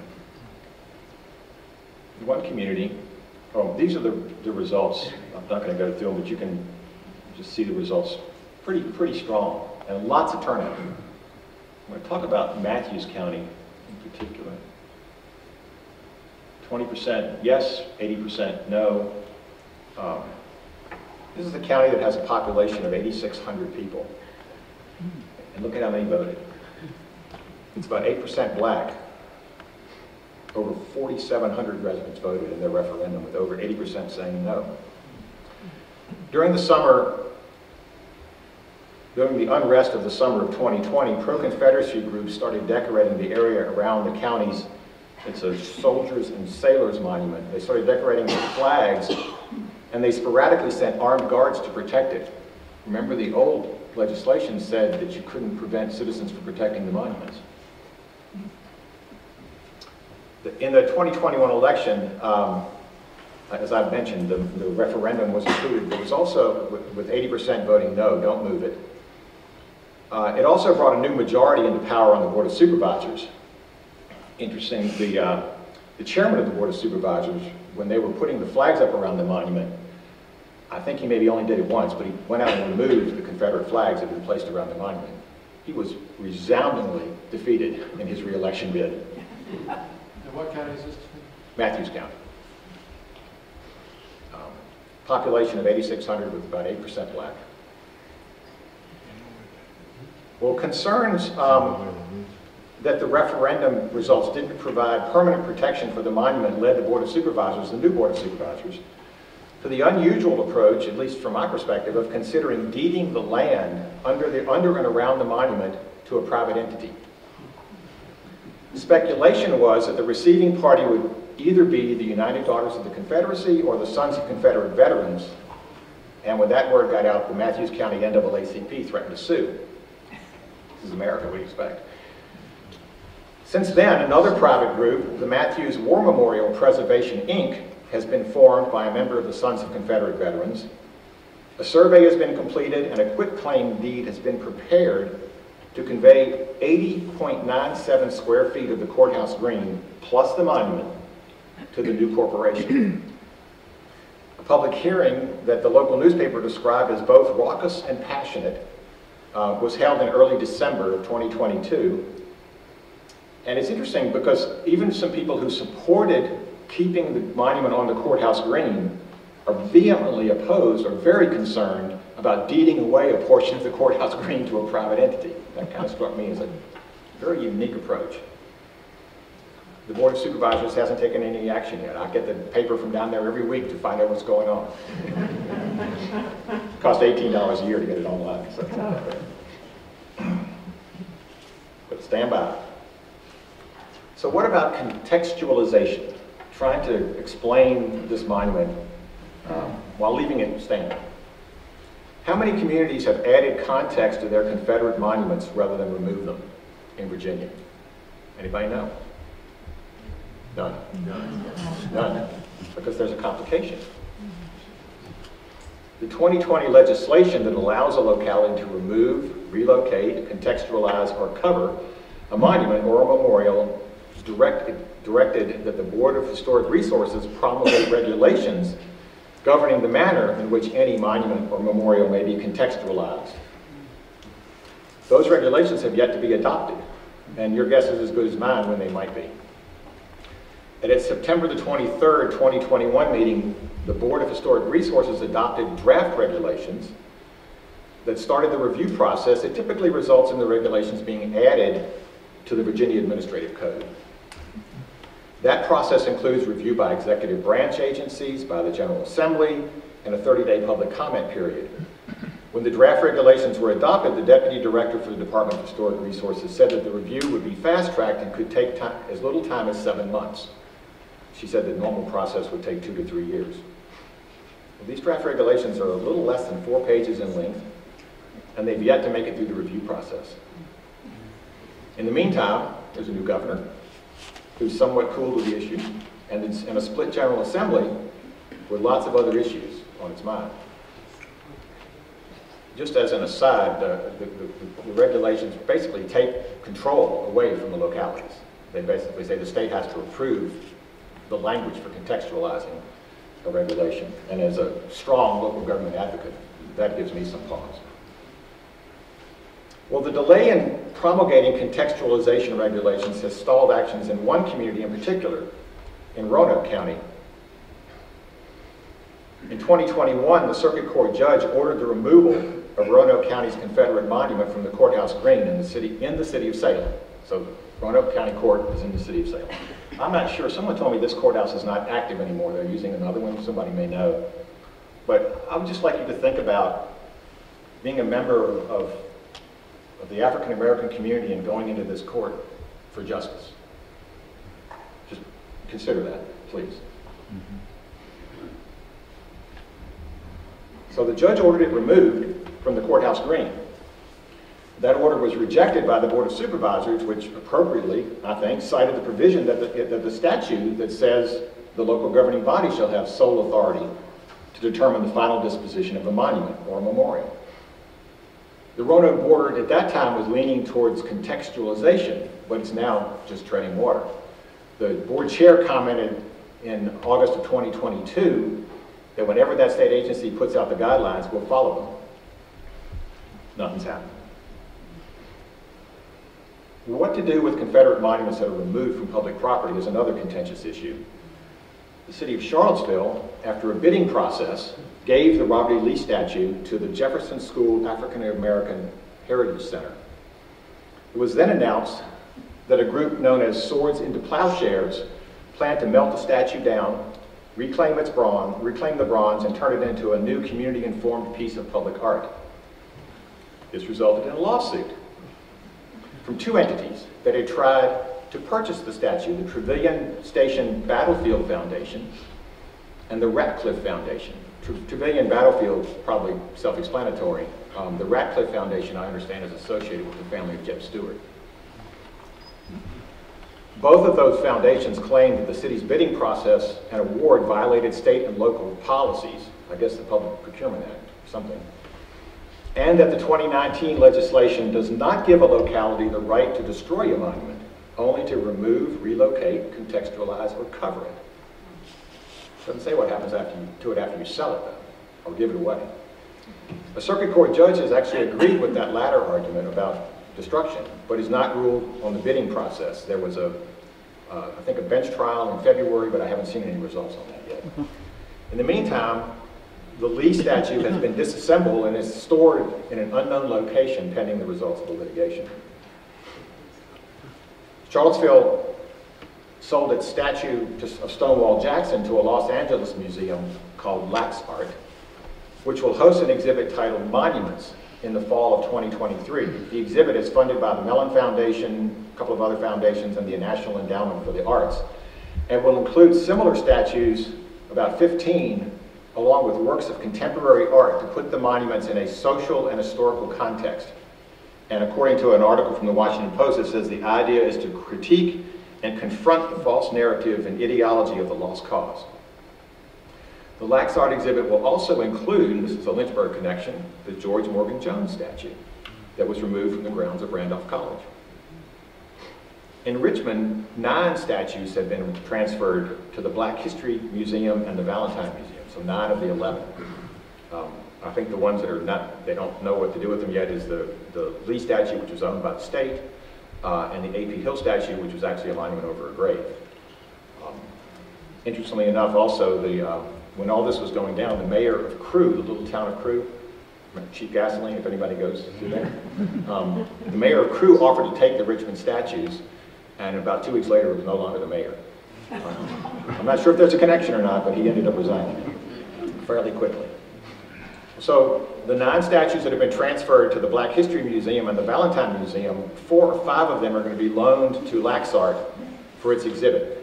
In one community, these are the results. I'm not going to go through them, but you can just see the results pretty strong, and lots of turnout. I'm going to talk about Matthews County in particular. 20% yes, 80% no. This is a county that has a population of 8,600 people. And look at how many voted. It's about 8% black. Over 4,700 residents voted in their referendum, with over 80% saying no. During the unrest of the summer of 2020, pro-Confederacy groups started decorating the area around the county's, it's a soldiers and sailors monument. They started decorating with flags, and they sporadically sent armed guards to protect it. Remember, the old legislation said that you couldn't prevent citizens from protecting the monuments. In the 2021 election, as I've mentioned, the referendum was included. There was also, with 80% voting no, don't move it. It also brought a new majority into power on the Board of Supervisors. Interesting, the chairman of the Board of Supervisors, when they were putting the flags up around the monument, I think he maybe only did it once, but he went out and removed the Confederate flags that had been placed around the monument. He was resoundingly defeated in his re-election bid. Now, what county is this? Matthews County. Population of 8,600 with about 8% black. Well, concerns that the referendum results didn't provide permanent protection for the monument led the Board of Supervisors, the new Board of Supervisors, to the unusual approach, at least from my perspective, of considering deeding the land under and around the monument to a private entity. Speculation was that the receiving party would either be the United Daughters of the Confederacy or the Sons of Confederate Veterans, and when that word got out, the Matthews County NAACP threatened to sue. This is America, what do you expect? Since then, another private group, the Matthews War Memorial Preservation, Inc., has been formed by a member of the Sons of Confederate Veterans. A survey has been completed and a quitclaim deed has been prepared to convey 80.97 square feet of the courthouse green, plus the monument, to the new corporation. A public hearing that the local newspaper described as both raucous and passionate was held in early December of 2022. And it's interesting because even some people who supported keeping the monument on the courthouse green are vehemently opposed or very concerned about deeding away a portion of the courthouse green to a private entity. That kind of struck me as a very unique approach. The Board of Supervisors hasn't taken any action yet. I get the paper from down there every week to find out what's going on. It costs $18 a year to get it online. So. But stand by. So what about contextualization? Trying to explain this monument while leaving it standing. How many communities have added context to their Confederate monuments rather than remove them in Virginia? Anybody know? None. None. Because there's a complication. The 2020 legislation that allows a locality to remove, relocate, contextualize, or cover a monument or a memorial directed that the Board of Historic Resources promulgate regulations governing the manner in which any monument or memorial may be contextualized. Those regulations have yet to be adopted, and your guess is as good as mine when they might be. At its September the 23rd, 2021 meeting, the Board of Historic Resources adopted draft regulations that started the review process. It typically results in the regulations being added to the Virginia Administrative Code. That process includes review by executive branch agencies, by the General Assembly, and a 30-day public comment period. When the draft regulations were adopted, the Deputy Director for the Department of Historic Resources said that the review would be fast-tracked and could take as little time as 7 months. She said the normal process would take 2 to 3 years. Well, these draft regulations are a little less than 4 pages in length, and they've yet to make it through the review process. In the meantime, there's a new governor who's somewhat cool to the issue, and it's in a split General Assembly with lots of other issues on its mind. Just as an aside, the regulations basically take control away from the localities. They basically say the state has to approve the language for contextualizing a regulation. And as a strong local government advocate, that gives me some pause. Well, the delay in promulgating contextualization regulations has stalled actions in one community in particular, in Roanoke County. In 2021, the Circuit Court judge ordered the removal of Roanoke County's Confederate monument from the courthouse green in the city of Salem. So Roanoke County Court is in the city of Salem. I'm not sure, someone told me this courthouse is not active anymore. They're using another one, somebody may know. But I would just like you to think about being a member of the African American community and going into this court for justice. Just consider that, please. So the judge ordered it removed from the courthouse green. That order was rejected by the Board of Supervisors, which appropriately, I think, cited the provision that the statute that says the local governing body shall have sole authority to determine the final disposition of a monument or a memorial. The Roanoke board at that time was leaning towards contextualization, but it's now just treading water. The board chair commented in August of 2022 that whenever that state agency puts out the guidelines, we'll follow them. Nothing's happened. What to do with Confederate monuments that are removed from public property is another contentious issue. The city of Charlottesville, after a bidding process, gave the Robert E. Lee statue to the Jefferson School African American Heritage Center. It was then announced that a group known as Swords into Plowshares planned to melt the statue down, reclaim the bronze, and turn it into a new community-informed piece of public art. This resulted in a lawsuit from two entities that had tried to purchase the statue, the Trevilian Station Battlefield Foundation and the Ratcliffe Foundation. Trevilian Battlefield, probably self-explanatory. The Ratcliffe Foundation, I understand, is associated with the family of Jeb Stuart. Both of those foundations claimed that the city's bidding process and award violated state and local policies, I guess the Public Procurement Act or something, and that the 2019 legislation does not give a locality the right to destroy a monument, only to remove, relocate, contextualize, or cover it. Doesn't say what happens to it after you sell it, though, or give it away. A circuit court judge has actually agreed with that latter argument about destruction, but has not ruled on the bidding process. There was I think a bench trial in February, but I haven't seen any results on that yet. In the meantime, the Lee statue has been disassembled and is stored in an unknown location pending the results of the litigation. Charlottesville sold its statue of Stonewall Jackson to a Los Angeles museum called Lax Art, which will host an exhibit titled Monuments in the fall of 2023. The exhibit is funded by the Mellon Foundation, a couple of other foundations, and the National Endowment for the Arts, and will include similar statues, about 15, along with works of contemporary art to put the monuments in a social and historical context. And according to an article from the Washington Post, it says the idea is to critique and confront the false narrative and ideology of the lost cause. The Lax Art exhibit will also include, and this is a Lynchburg connection, the George Morgan Jones statue that was removed from the grounds of Randolph College. In Richmond, 9 statues have been transferred to the Black History Museum and the Valentine Museum, so 9 of the 11. I think the ones that are not, they don't know what to do with them yet is the Lee statue, which was owned by the state, and the A.P. Hill statue, which was actually a monument over a grave. Interestingly enough, also, when all this was going down, the mayor of Crewe, the little town of Crewe, cheap gasoline if anybody goes through there, the mayor of Crewe offered to take the Richmond statues, and about 2 weeks later, it was no longer the mayor. I'm not sure if there's a connection or not, but he ended up resigning fairly quickly. So the 9 statues that have been transferred to the Black History Museum and the Valentine Museum, 4 or 5 of them are going to be loaned to Lax Art for its exhibit.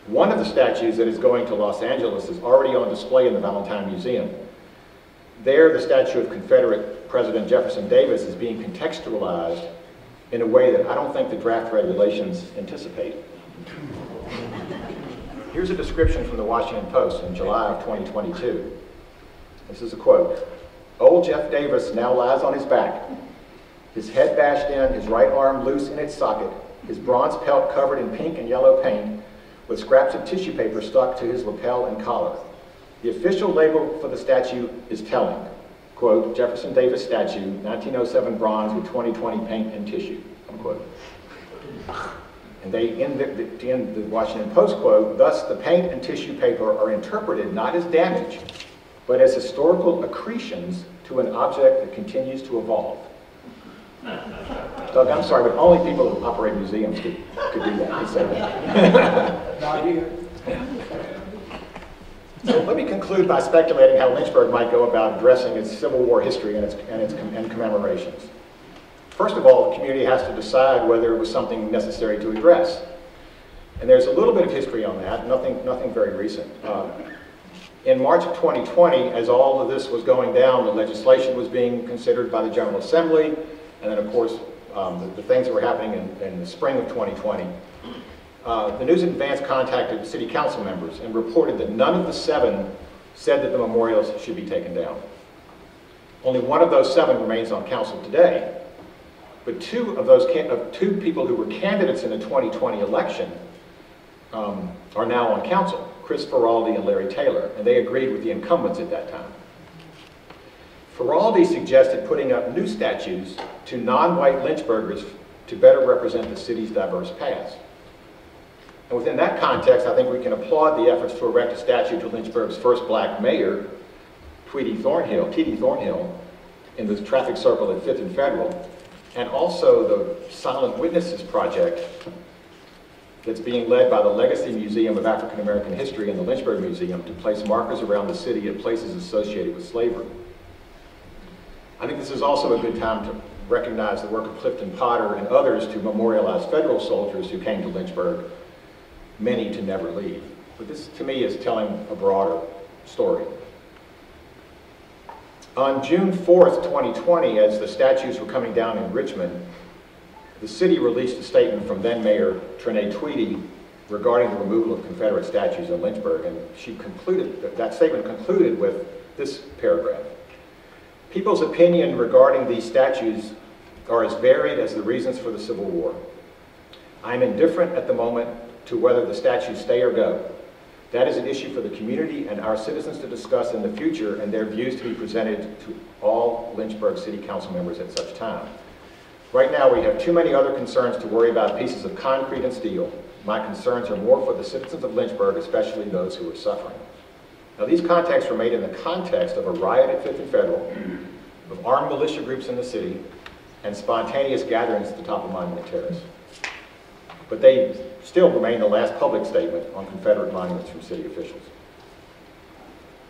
One of the statues that is going to Los Angeles is already on display in the Valentine Museum. There, the statue of Confederate President Jefferson Davis is being contextualized in a way that I don't think the draft regulations anticipate. Here's a description from the Washington Post in July of 2022. This is a quote. Old Jeff Davis now lies on his back, his head bashed in, his right arm loose in its socket, his bronze pelt covered in pink and yellow paint, with scraps of tissue paper stuck to his lapel and collar. The official label for the statue is telling, quote, Jefferson Davis statue, 1907 bronze with 2020 paint and tissue, unquote. And they end the Washington Post quote, thus the paint and tissue paper are interpreted not as damage, but as historical accretions to an object that continues to evolve. Doug, I'm sorry, but only people who operate museums could do that, could say that. Not here. So let me conclude by speculating how Lynchburg might go about addressing its Civil War history and commemorations. First of all, the community has to decide whether it was something necessary to address. And there's a little bit of history on that, nothing very recent. In March of 2020, as all of this was going down, the legislation was being considered by the General Assembly, and then of course, the things that were happening in the spring of 2020. the News in Advance contacted city council members and reported that none of the 7 said that the memorials should be taken down. Only one of those 7 remains on council today, but 2 of those 2 people who were candidates in the 2020 election are now on council, Chris Ferraldi and Larry Taylor, and they agreed with the incumbents at that time. Ferraldi suggested putting up new statues to non-white Lynchburgers to better represent the city's diverse past. And within that context, I think we can applaud the efforts to erect a statue to Lynchburg's first black mayor, T.D. Thornhill, in the traffic circle at 5th and Federal, and also the Silent Witnesses Project that's being led by the Legacy Museum of African American History and the Lynchburg Museum to place markers around the city at places associated with slavery. I think this is also a good time to recognize the work of Clifton Potter and others to memorialize federal soldiers who came to Lynchburg, many to never leave. But this, to me, is telling a broader story. On June 4th, 2020, as the statues were coming down in Richmond, the city released a statement from then Mayor Trenae Tweedy regarding the removal of Confederate statues in Lynchburg, and she concluded, that statement concluded with this paragraph. People's opinion regarding these statues are as varied as the reasons for the Civil War. I am indifferent at the moment to whether the statues stay or go. That is an issue for the community and our citizens to discuss in the future, and their views to be presented to all Lynchburg City Council members at such time. Right now, we have too many other concerns to worry about pieces of concrete and steel. My concerns are more for the citizens of Lynchburg, especially those who are suffering. Now, these contacts were made in the context of a riot at 5th and Federal, of armed militia groups in the city, and spontaneous gatherings at the top of Monument Terrace. But they still remain the last public statement on Confederate monuments from city officials.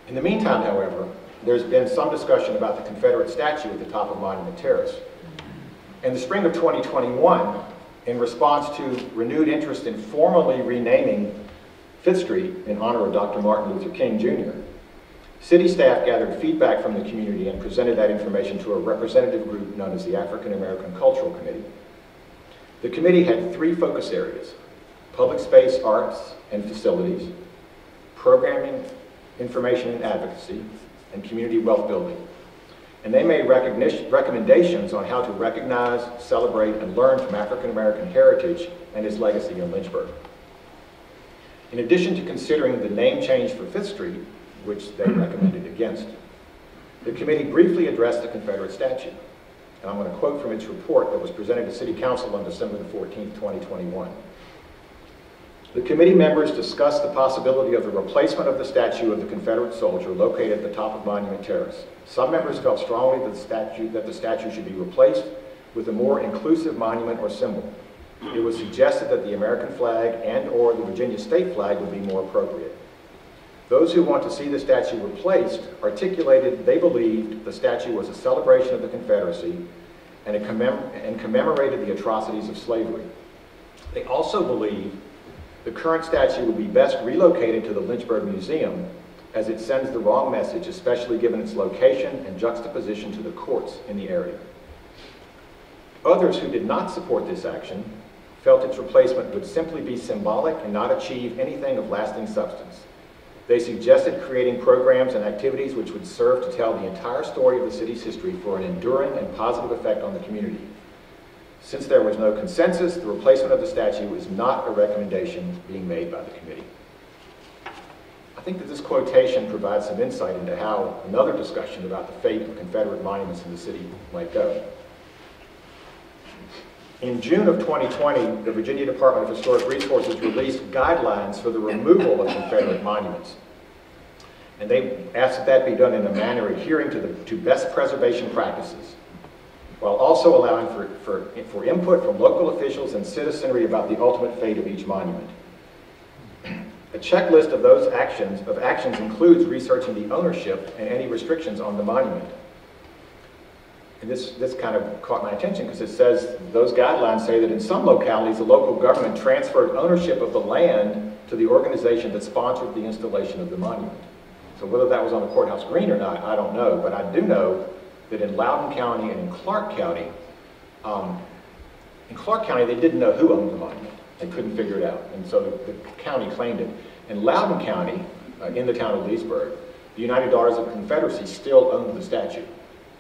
In the meantime, however, there's been some discussion about the Confederate statue at the top of Monument Terrace. In the spring of 2021, in response to renewed interest in formally renaming 5th Street in honor of Dr. Martin Luther King, Jr., city staff gathered feedback from the community and presented that information to a representative group known as the African American Cultural Committee. The committee had 3 focus areas: public space, arts, and facilities, programming, information and advocacy, and community wealth building. And they made recommendations on how to recognize, celebrate, and learn from African American heritage and its legacy in Lynchburg. In addition to considering the name change for 5th Street, which they recommended against, the committee briefly addressed the Confederate statue. And I'm going to quote from its report that was presented to City Council on December the 14th, 2021. The committee members discussed the possibility of the replacement of the statue of the Confederate soldier located at the top of Monument Terrace. Some members felt strongly that the statue should be replaced with a more inclusive monument or symbol. It was suggested that the American flag and/or the Virginia state flag would be more appropriate. Those who want to see the statue replaced articulated they believed the statue was a celebration of the Confederacy and commemorated the atrocities of slavery. They also believed the current statue would be best relocated to the Lynchburg Museum, as it sends the wrong message, especially given its location and juxtaposition to the courts in the area. Others who did not support this action felt its replacement would simply be symbolic and not achieve anything of lasting substance. They suggested creating programs and activities which would serve to tell the entire story of the city's history for an enduring and positive effect on the community. Since there was no consensus, the replacement of the statue is not a recommendation being made by the committee. I think that this quotation provides some insight into how another discussion about the fate of Confederate monuments in the city might go. In June of 2020, the Virginia Department of Historic Resources released guidelines for the removal of Confederate monuments. And they asked that be done in a manner adhering to best preservation practices, while also allowing for input from local officials and citizenry about the ultimate fate of each monument. A checklist of those actions includes researching the ownership and any restrictions on the monument. And this kind of caught my attention because it says, those guidelines say that in some localities, the local government transferred ownership of the land to the organization that sponsored the installation of the monument. So whether that was on the courthouse green or not, I don't know, but I do know that in Loudoun County and in Clark County, they didn't know who owned the monument. They couldn't figure it out, and so the county claimed it. In Loudoun County, in the town of Lynchburg, the United Daughters of the Confederacy still owned the statue,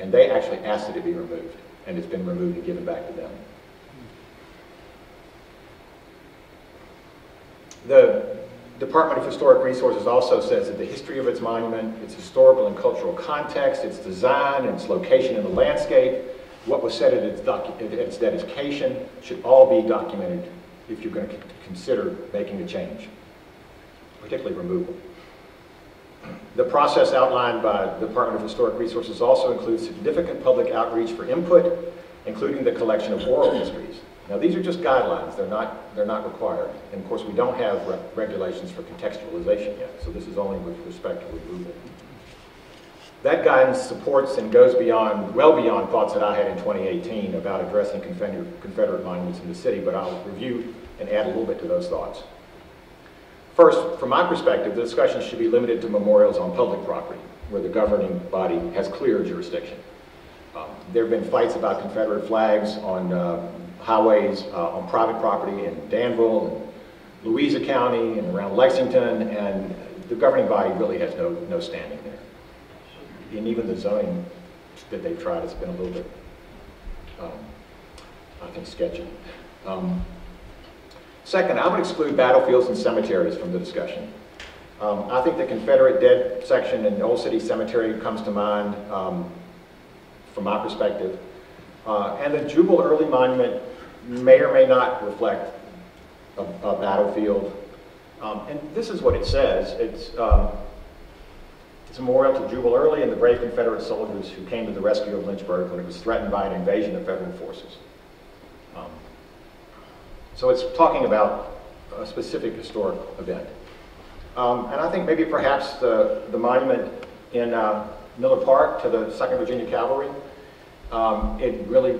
and they actually asked it to be removed, and it's been removed and given back to them. The Department of Historic Resources also says that the history of its monument, its historical and cultural context, its design, and its location in the landscape, what was said at its dedication, should all be documented if you're going to consider making a change, particularly removal. The process outlined by the Department of Historic Resources also includes significant public outreach for input, including the collection of oral histories. Now, these are just guidelines. They're not required. And of course, we don't have regulations for contextualization yet, so this is only with respect to removal. That guidance supports and goes beyond, well beyond thoughts that I had in 2018 about addressing Confederate monuments in the city, but I'll review and add a little bit to those thoughts. First, from my perspective, the discussion should be limited to memorials on public property, where the governing body has clear jurisdiction. There have been fights about Confederate flags on highways, on private property in Danville and Louisa County and around Lexington, and the governing body really has no standing there. And even the zoning that they've tried has been a little bit, I think, sketchy. Second, I would exclude battlefields and cemeteries from the discussion. I think the Confederate dead section in Old City Cemetery comes to mind from my perspective. And the Jubal Early Monument may or may not reflect a battlefield. And this is what it says. It's a memorial to Jubal Early and the brave Confederate soldiers who came to the rescue of Lynchburg when it was threatened by an invasion of federal forces. So it's talking about a specific historic event. And I think maybe perhaps the monument in Miller Park to the 2nd Virginia Cavalry, it really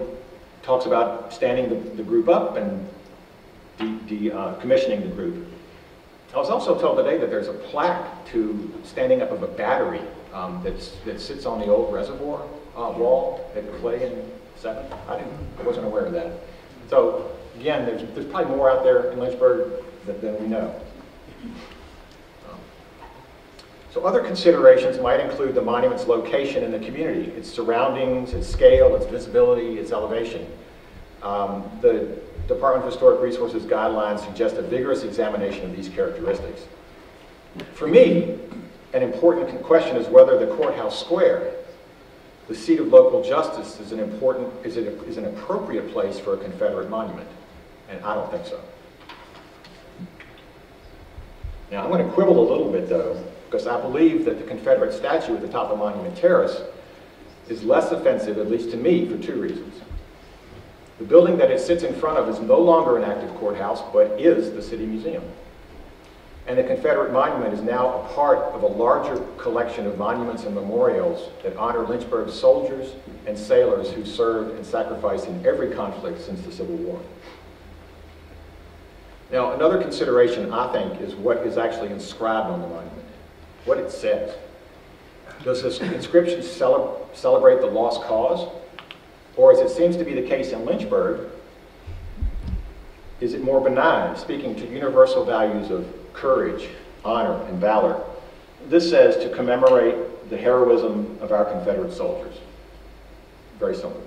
talks about standing the group up and decommissioning the group. I was also told today that there's a plaque to standing up of a battery that sits on the old reservoir wall at Clay and 7th. I wasn't aware of that. So again, there's probably more out there in Lynchburg than we know. So other considerations might include the monument's location in the community, its surroundings, its scale, its visibility, its elevation. The Department of Historic Resources guidelines suggest a vigorous examination of these characteristics. For me, an important question is whether the courthouse square, the seat of local justice, is an appropriate place for a Confederate monument, and I don't think so. Now, I'm going to quibble a little bit, though, because I believe that the Confederate statue at the top of Monument Terrace is less offensive, at least to me, for two reasons. The building that it sits in front of is no longer an active courthouse, but is the City Museum. And the Confederate monument is now a part of a larger collection of monuments and memorials that honor Lynchburg's soldiers and sailors who served and sacrificed in every conflict since the Civil War. Now, another consideration, I think, is what is actually inscribed on the monument, what it says. Does this inscription celebrate the lost cause? Or, as it seems to be the case in Lynchburg, is it more benign, speaking to universal values of courage, honor, and valor? This says to commemorate the heroism of our Confederate soldiers. Very simple.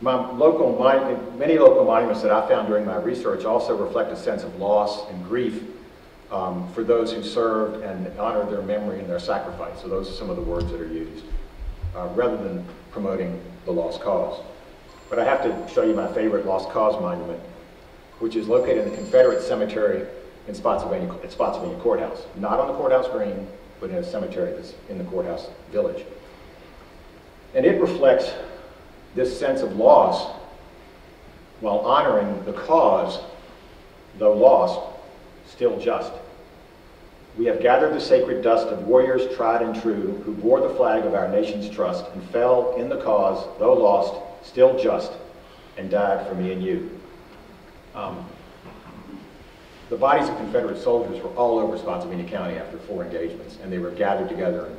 Many local monuments that I found during my research also reflect a sense of loss and grief for those who served and honored their memory and their sacrifice. So those are some of the words that are used, rather than promoting the lost cause. But I have to show you my favorite lost cause monument, which is located in the Confederate cemetery in Spotsylvania Courthouse. Not on the courthouse green, but in a cemetery that's in the courthouse village. And it reflects this sense of loss while honoring the cause, though lost, still just. We have gathered the sacred dust of warriors tried and true who bore the flag of our nation's trust and fell in the cause, though lost, still just, and died for me and you. the bodies of Confederate soldiers were all over Spotsylvania County after 4 engagements, and they were gathered together and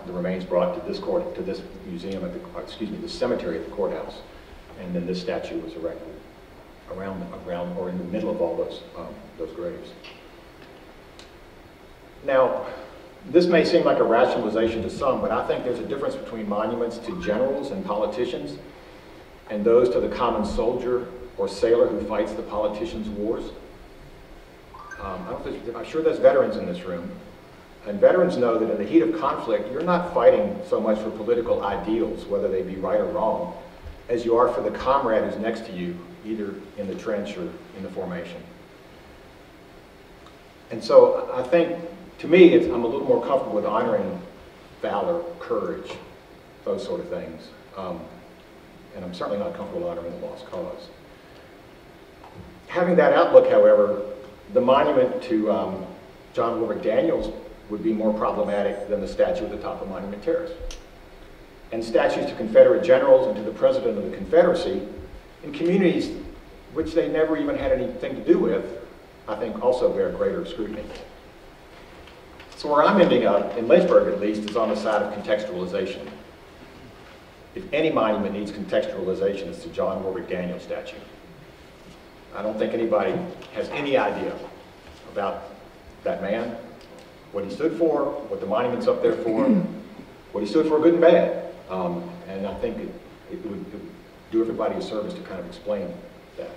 the remains brought to this museum at the cemetery at the courthouse, and then this statue was erected around or in the middle of all those graves. Now, this may seem like a rationalization to some, but I think there's a difference between monuments to generals and politicians and those to the common soldier or sailor who fights the politician's wars. I'm sure there's veterans in this room, and veterans know that in the heat of conflict, you're not fighting so much for political ideals, whether they be right or wrong, as you are for the comrade who's next to you, either in the trench or in the formation. And so I think, to me, I'm a little more comfortable with honoring valor, courage, those sort of things. And I'm certainly not comfortable honoring the lost cause. Having that outlook, however, the monument to John Warwick Daniels would be more problematic than the statue at the top of Monument Terrace. And statues to Confederate generals and to the President of the Confederacy in communities which they never even had anything to do with, I think also bear greater scrutiny. So where I'm ending up, in Lynchburg at least, is on the side of contextualization. If any monument needs contextualization, it's the John Warwick Daniels statue. I don't think anybody has any idea about that man, what he stood for, what the monument's up there for, what he stood for, good and bad. And I think it would do everybody a service to kind of explain that.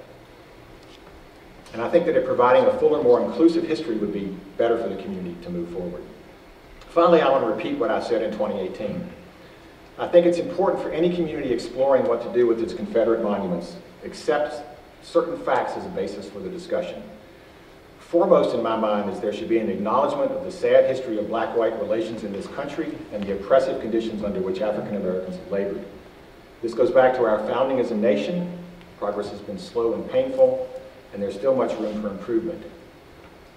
And I think that providing a fuller, more inclusive history would be better for the community to move forward. Finally, I want to repeat what I said in 2018. I think it's important for any community exploring what to do with its Confederate monuments, accept certain facts as a basis for the discussion. Foremost in my mind is there should be an acknowledgement of the sad history of black-white relations in this country and the oppressive conditions under which African Americans have labored. This goes back to our founding as a nation. Progress has been slow and painful, and there's still much room for improvement.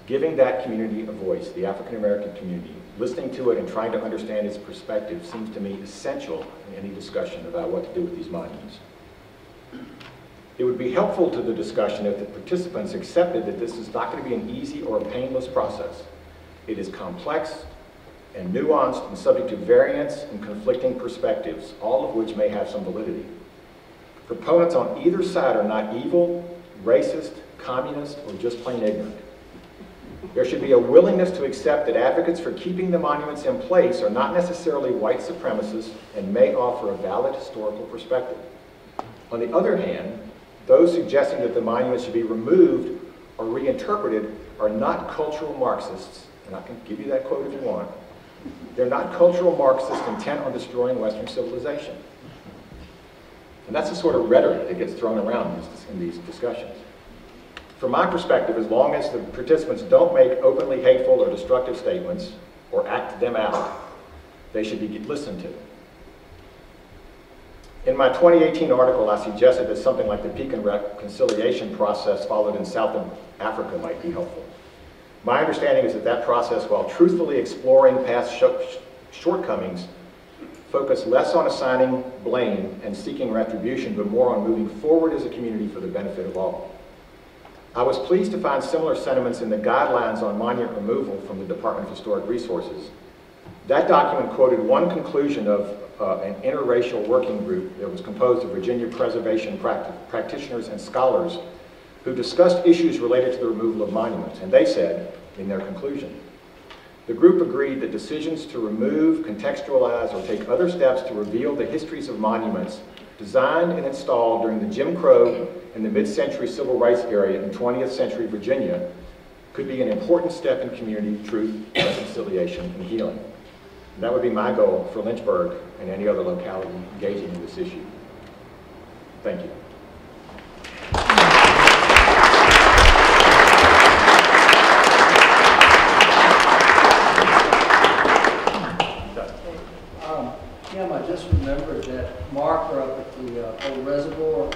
Giving that community a voice, the African American community, listening to it and trying to understand its perspective seems to me essential in any discussion about what to do with these monuments. It would be helpful to the discussion if the participants accepted that this is not going to be an easy or a painless process. It is complex and nuanced and subject to variance and conflicting perspectives, all of which may have some validity. Proponents on either side are not evil, racist, communist, or just plain ignorant. There should be a willingness to accept that advocates for keeping the monuments in place are not necessarily white supremacists and may offer a valid historical perspective. On the other hand, those suggesting that the monuments should be removed or reinterpreted are not cultural Marxists, and I can give you that quote if you want. They're not cultural Marxists intent on destroying Western civilization. And that's the sort of rhetoric that gets thrown around in these discussions. From my perspective, as long as the participants don't make openly hateful or destructive statements or act them out, they should be listened to. In my 2018 article, I suggested that something like the peace and reconciliation process followed in South Africa might be helpful. My understanding is that that process, while truthfully exploring past shortcomings, focused less on assigning blame and seeking retribution, but more on moving forward as a community for the benefit of all. I was pleased to find similar sentiments in the guidelines on monument removal from the Department of Historic Resources. That document quoted one conclusion of an interracial working group that was composed of Virginia preservation practitioners and scholars who discussed issues related to the removal of monuments. And they said, in their conclusion, the group agreed that decisions to remove, contextualize, or take other steps to reveal the histories of monuments designed and installed during the Jim Crow and the mid-century civil rights era in 20th century Virginia could be an important step in community truth, reconciliation, and healing. And that would be my goal for Lynchburg and any other locality engaging in this issue. Thank you. Kim, I just remembered that marker up at the old reservoir.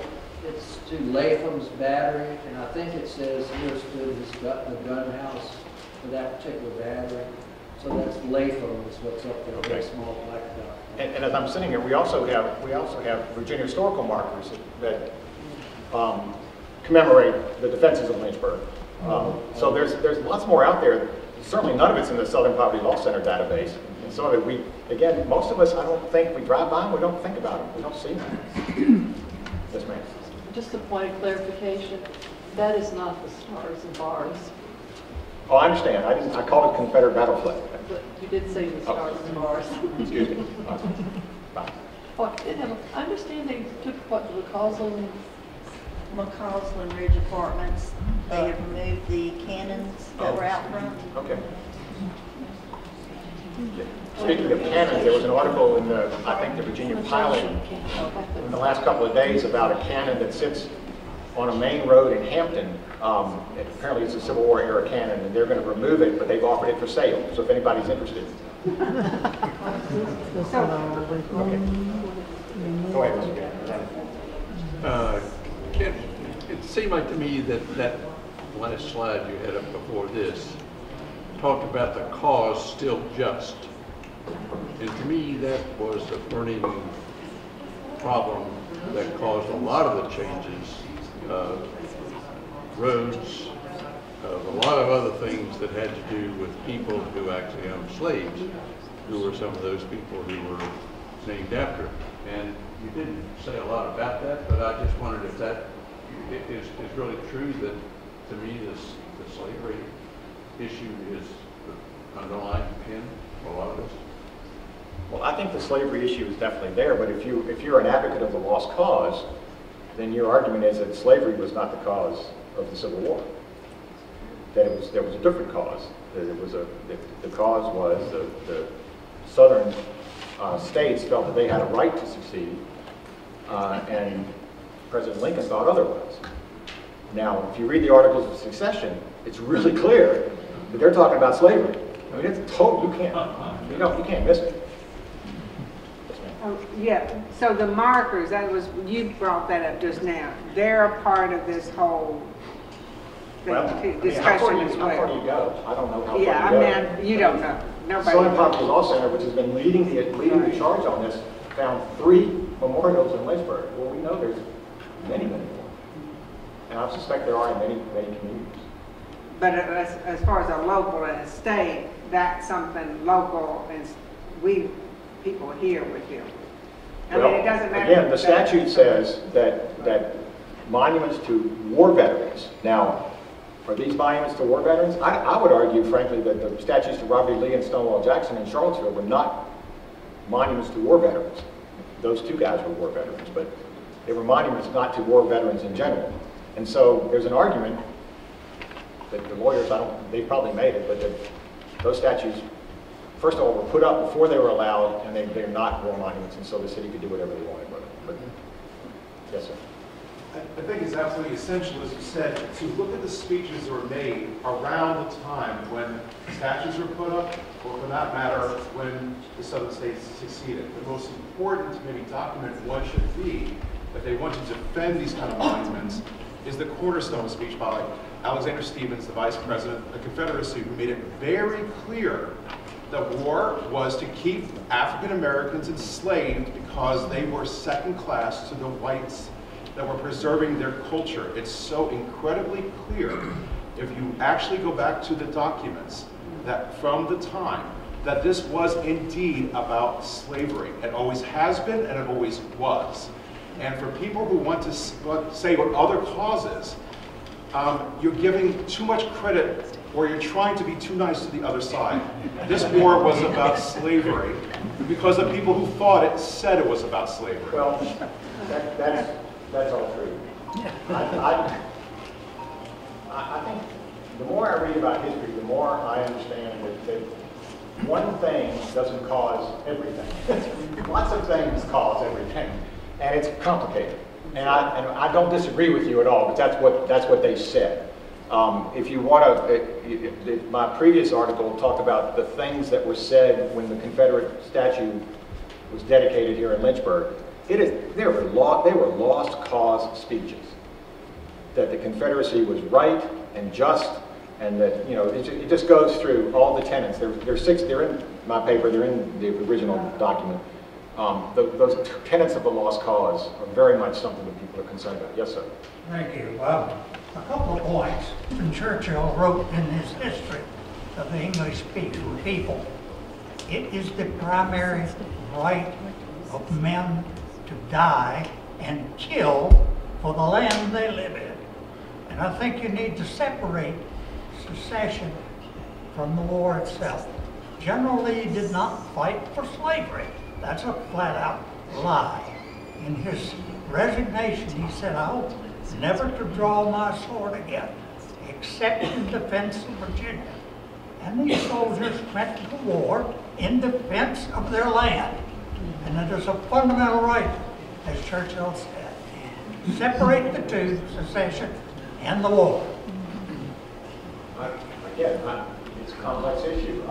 It's to Latham's Battery, and I think it says here stood the gun house for that particular battery. So that's Latham is what's up there, okay. That small black dot. And as I'm sitting here, we also have Virginia historical markers that commemorate the defenses of Lynchburg. So there's lots more out there. Certainly none of it's in the Southern Poverty Law Center database. And some of it, again, most of us, I don't think, we drive by and we don't think about them. We don't see them. Yes, ma'am. Just a point of clarification, that is not the stars and bars, Oh, I understand. I called it Confederate battle flag. but you did say the stars and bars. Excuse me. Bye. Oh, I did have, I understand they took what, the McCausland, McCausland Ridge Apartments, they have removed the cannons that were out front. Okay. Speaking of cannons, there was an article in the, I think, the Virginia Pilot in the last couple of days about a cannon that sits on a main road in Hampton. Apparently it's a Civil War era cannon, and they're going to remove it, but they've offered it for sale. So if anybody's interested. Okay. Go ahead, Mr. Ken. Ken, it seemed like to me that that last slide you had up before this talked about the cause still just. And to me, that was a burning problem that caused a lot of the changes. Roads, a lot of other things that had to do with people who actually owned slaves, who were some of those people who were named after. And you didn't say a lot about that, but I just wondered if that is really true, that to me the slavery issue is the underlying pin for a lot of this. Well, I think the slavery issue is definitely there, but if you're an advocate of the lost cause, then your argument is that slavery was not the cause of the Civil War. That there was a different cause. That the cause was the southern states felt that they had a right to secede, and President Lincoln thought otherwise. Now, if you read the Articles of Succession, it's really clear that they're talking about slavery. I mean, it's total. You can't miss it. Oh, yeah, so the markers, you brought that up just now. They're a part of this whole Well, discussion as how far do well. you go? I don't know how far Yeah, you go. I mean, you don't know. Nobody Southern knows. Poverty Law Center, which has been leading the charge on this, found 3 memorials in Lynchburg. Well, we know there's many, many more. And I suspect there are in many, many communities. But as far as a local and a state, that's something local and people here would do. I mean, it doesn't matter. Again, the statute says that monuments to war veterans. Now, are these monuments to war veterans? I would argue, frankly, that the statues to Robert E. Lee and Stonewall Jackson in Charlottesville were not monuments to war veterans. Those 2 guys were war veterans, but they were monuments not to war veterans in general. And so there's an argument that the lawyers, they probably made it, but that those statues, first of all, were put up before they were allowed, and they're not war monuments, and so the city could do whatever they wanted with them. But, yes, sir. I think it's absolutely essential, as you said, to look at the speeches that were made around the time when statues were put up, or for that matter, when the southern states seceded. The most important, maybe, document one should be, that they want to defend these kind of monuments, is the cornerstone speech by Alexander Stephens, the vice president of the Confederacy, who made it very clear that war was to keep African Americans enslaved because they were second class to the whites that were preserving their culture. It's so incredibly clear, if you actually go back to the documents, that from the time that this was indeed about slavery. It always has been and it always was. And for people who want to say what other causes, you're giving too much credit, or you're trying to be too nice to the other side. This war was about slavery because the people who fought it said it was about slavery. Well, that's all true. I think the more I read about history, the more I understand that one thing doesn't cause everything. Lots of things cause everything, and it's complicated. And I don't disagree with you at all, but that's what they said. If you want to, my previous article talked about the things that were said when the Confederate statue was dedicated here in Lynchburg. They were lost cause speeches. That the Confederacy was right and just, and that it just goes through all the tenets. There's 6. They're in my paper. They're in the original document. Those tenets of the lost cause are very much something that people are concerned about. Yes, sir. Thank you. A couple of points. And Churchill wrote in his history of the English-speaking people, it is the primary right of men to die and kill for the land they live in. And I think you need to separate secession from the war itself. General Lee did not fight for slavery. That's a flat-out lie. In his resignation, he said, I hope never to draw my sword again, except in defense of Virginia. And these soldiers went to war in defense of their land. And it is a fundamental right, as Churchill said. Separate the two, secession and the war. Again, it's a complex issue.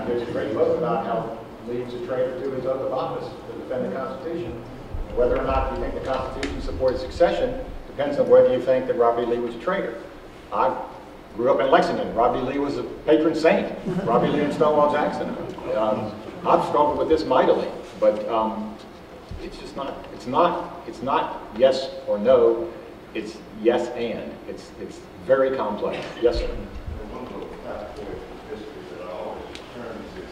There's a great book about how Lee was a traitor to his oath of office to defend the Constitution. Whether or not you think the Constitution supported succession depends on whether you think that Robert E. Lee was a traitor. I grew up in Lexington. Robert E. Lee was a patron saint. Robert E. Lee and Stonewall Jackson. I've struggled with this mightily, but it's just not. It's not yes or no. It's yes and. It's very complex. Yes, sir. One little fact point of history that I always return to is,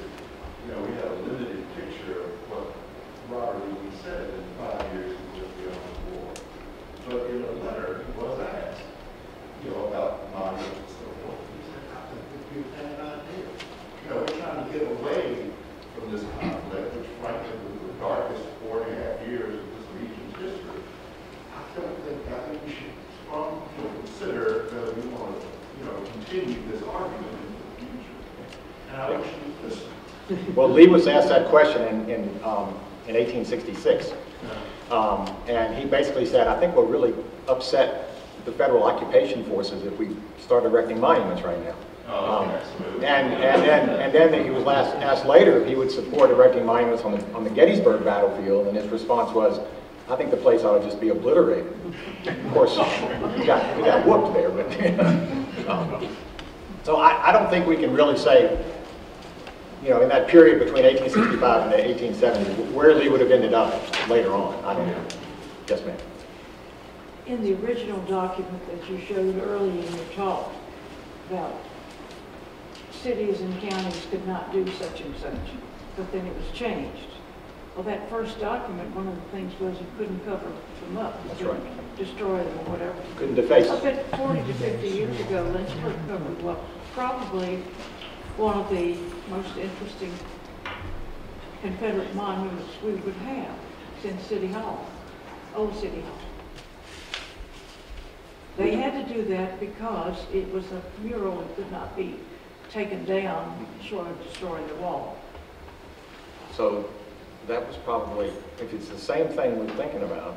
we have a limited picture of what Robert E. Lee said in 5 years he was beyond the war. But in a letter, he was asked, about monuments and so forth. He said, I think you've had an idea. We're trying to get away from this conflict, which frankly was the darkest 4.5 years of this region's history. I think we should strongly consider whether we want to, continue this argument into the future. And I wish you listened. Well, Lee was asked that question in 1866. And he basically said, I think we'll really upset the federal occupation forces if we start erecting monuments right now. And then he was asked later if he would support erecting monuments on the Gettysburg battlefield, and his response was, I think the place ought to just be obliterated. Of course, he got whooped there, but so I don't think we can really say, in that period between 1865 and 1870, where Lee would have ended up later on. I don't know. Yes, ma'am. In the original document that you showed earlier in your talk about cities and counties could not do such and such, but then it was changed. Well, that first document, one of the things was you couldn't cover them up. That's right. Destroy them or whatever. Couldn't deface I them. bet 40 to 50 years ago, Lynchburg covered, well, probably one of the most interesting Confederate monuments we would have. It's in City Hall, Old City Hall. They had to do that because it was a mural and could not be taken down short of destroying the wall. So that was probably, if it's the same thing we're thinking about,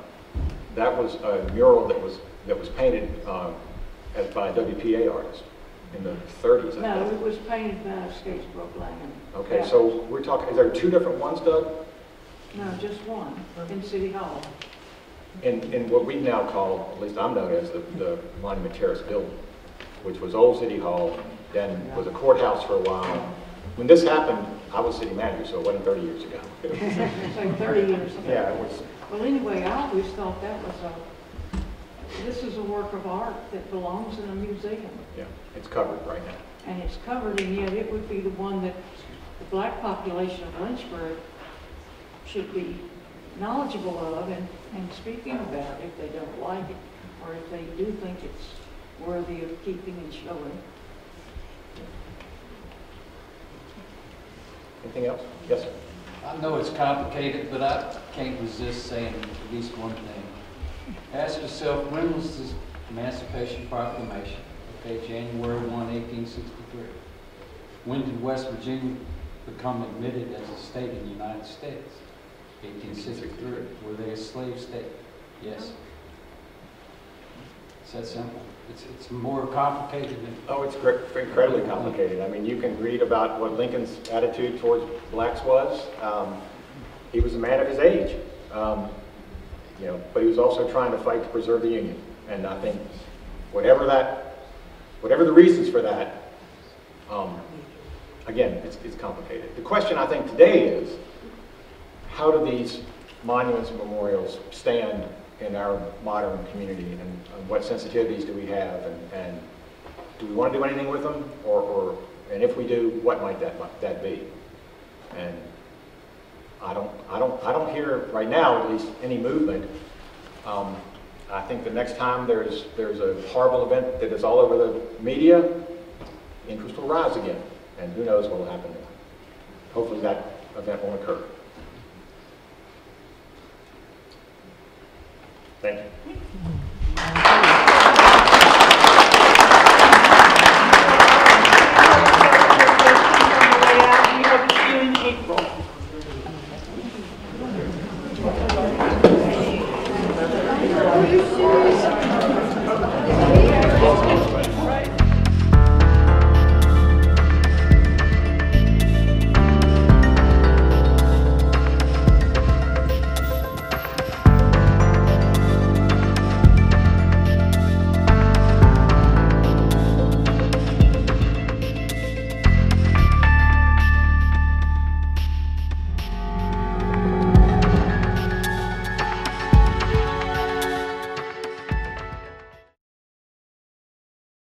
that was a mural that was painted by a WPA artist in the 30s. No, it was painted by Skatesbrook Land. Okay, so we're talking, is there two different ones, Doug? No, just one in City Hall. In what we now call, at least I'm known as, the Monument Terrace building, which was Old City Hall, then was a courthouse for a while. When this happened, I was city manager, so it wasn't 30 years ago. So 30 years ago. Yeah, it was. Well, anyway, I always thought that was this is a work of art that belongs in a museum. Yeah, it's covered right now. And it's covered, and yet it would be the one that the black population of Lynchburg should be knowledgeable of and speaking about if they don't like it, or if they do think it's worthy of keeping and showing. Anything else? Yes, sir. I know it's complicated, but I can't resist saying at least one thing. Ask yourself, when was this Emancipation Proclamation? Okay, January 1, 1863. When did West Virginia become admitted as a state in the United States? 1863. Were they a slave state? Yes. It's that simple. It's more complicated than... Oh, it's incredibly complicated. I mean, you can read about what Lincoln's attitude towards blacks was. He was a man of his age, but he was also trying to fight to preserve the Union. And I think whatever the reasons for that, again, it's complicated. The question I think today is, how do these monuments and memorials stand in our modern community, and what sensitivities do we have, and do we want to do anything with them, and if we do, what might that be? And I don't hear right now, at least, any movement. I think the next time there's a horrible event that is all over the media, interest will rise again, and who knows what will happen then. Hopefully that event won't occur. Thank you.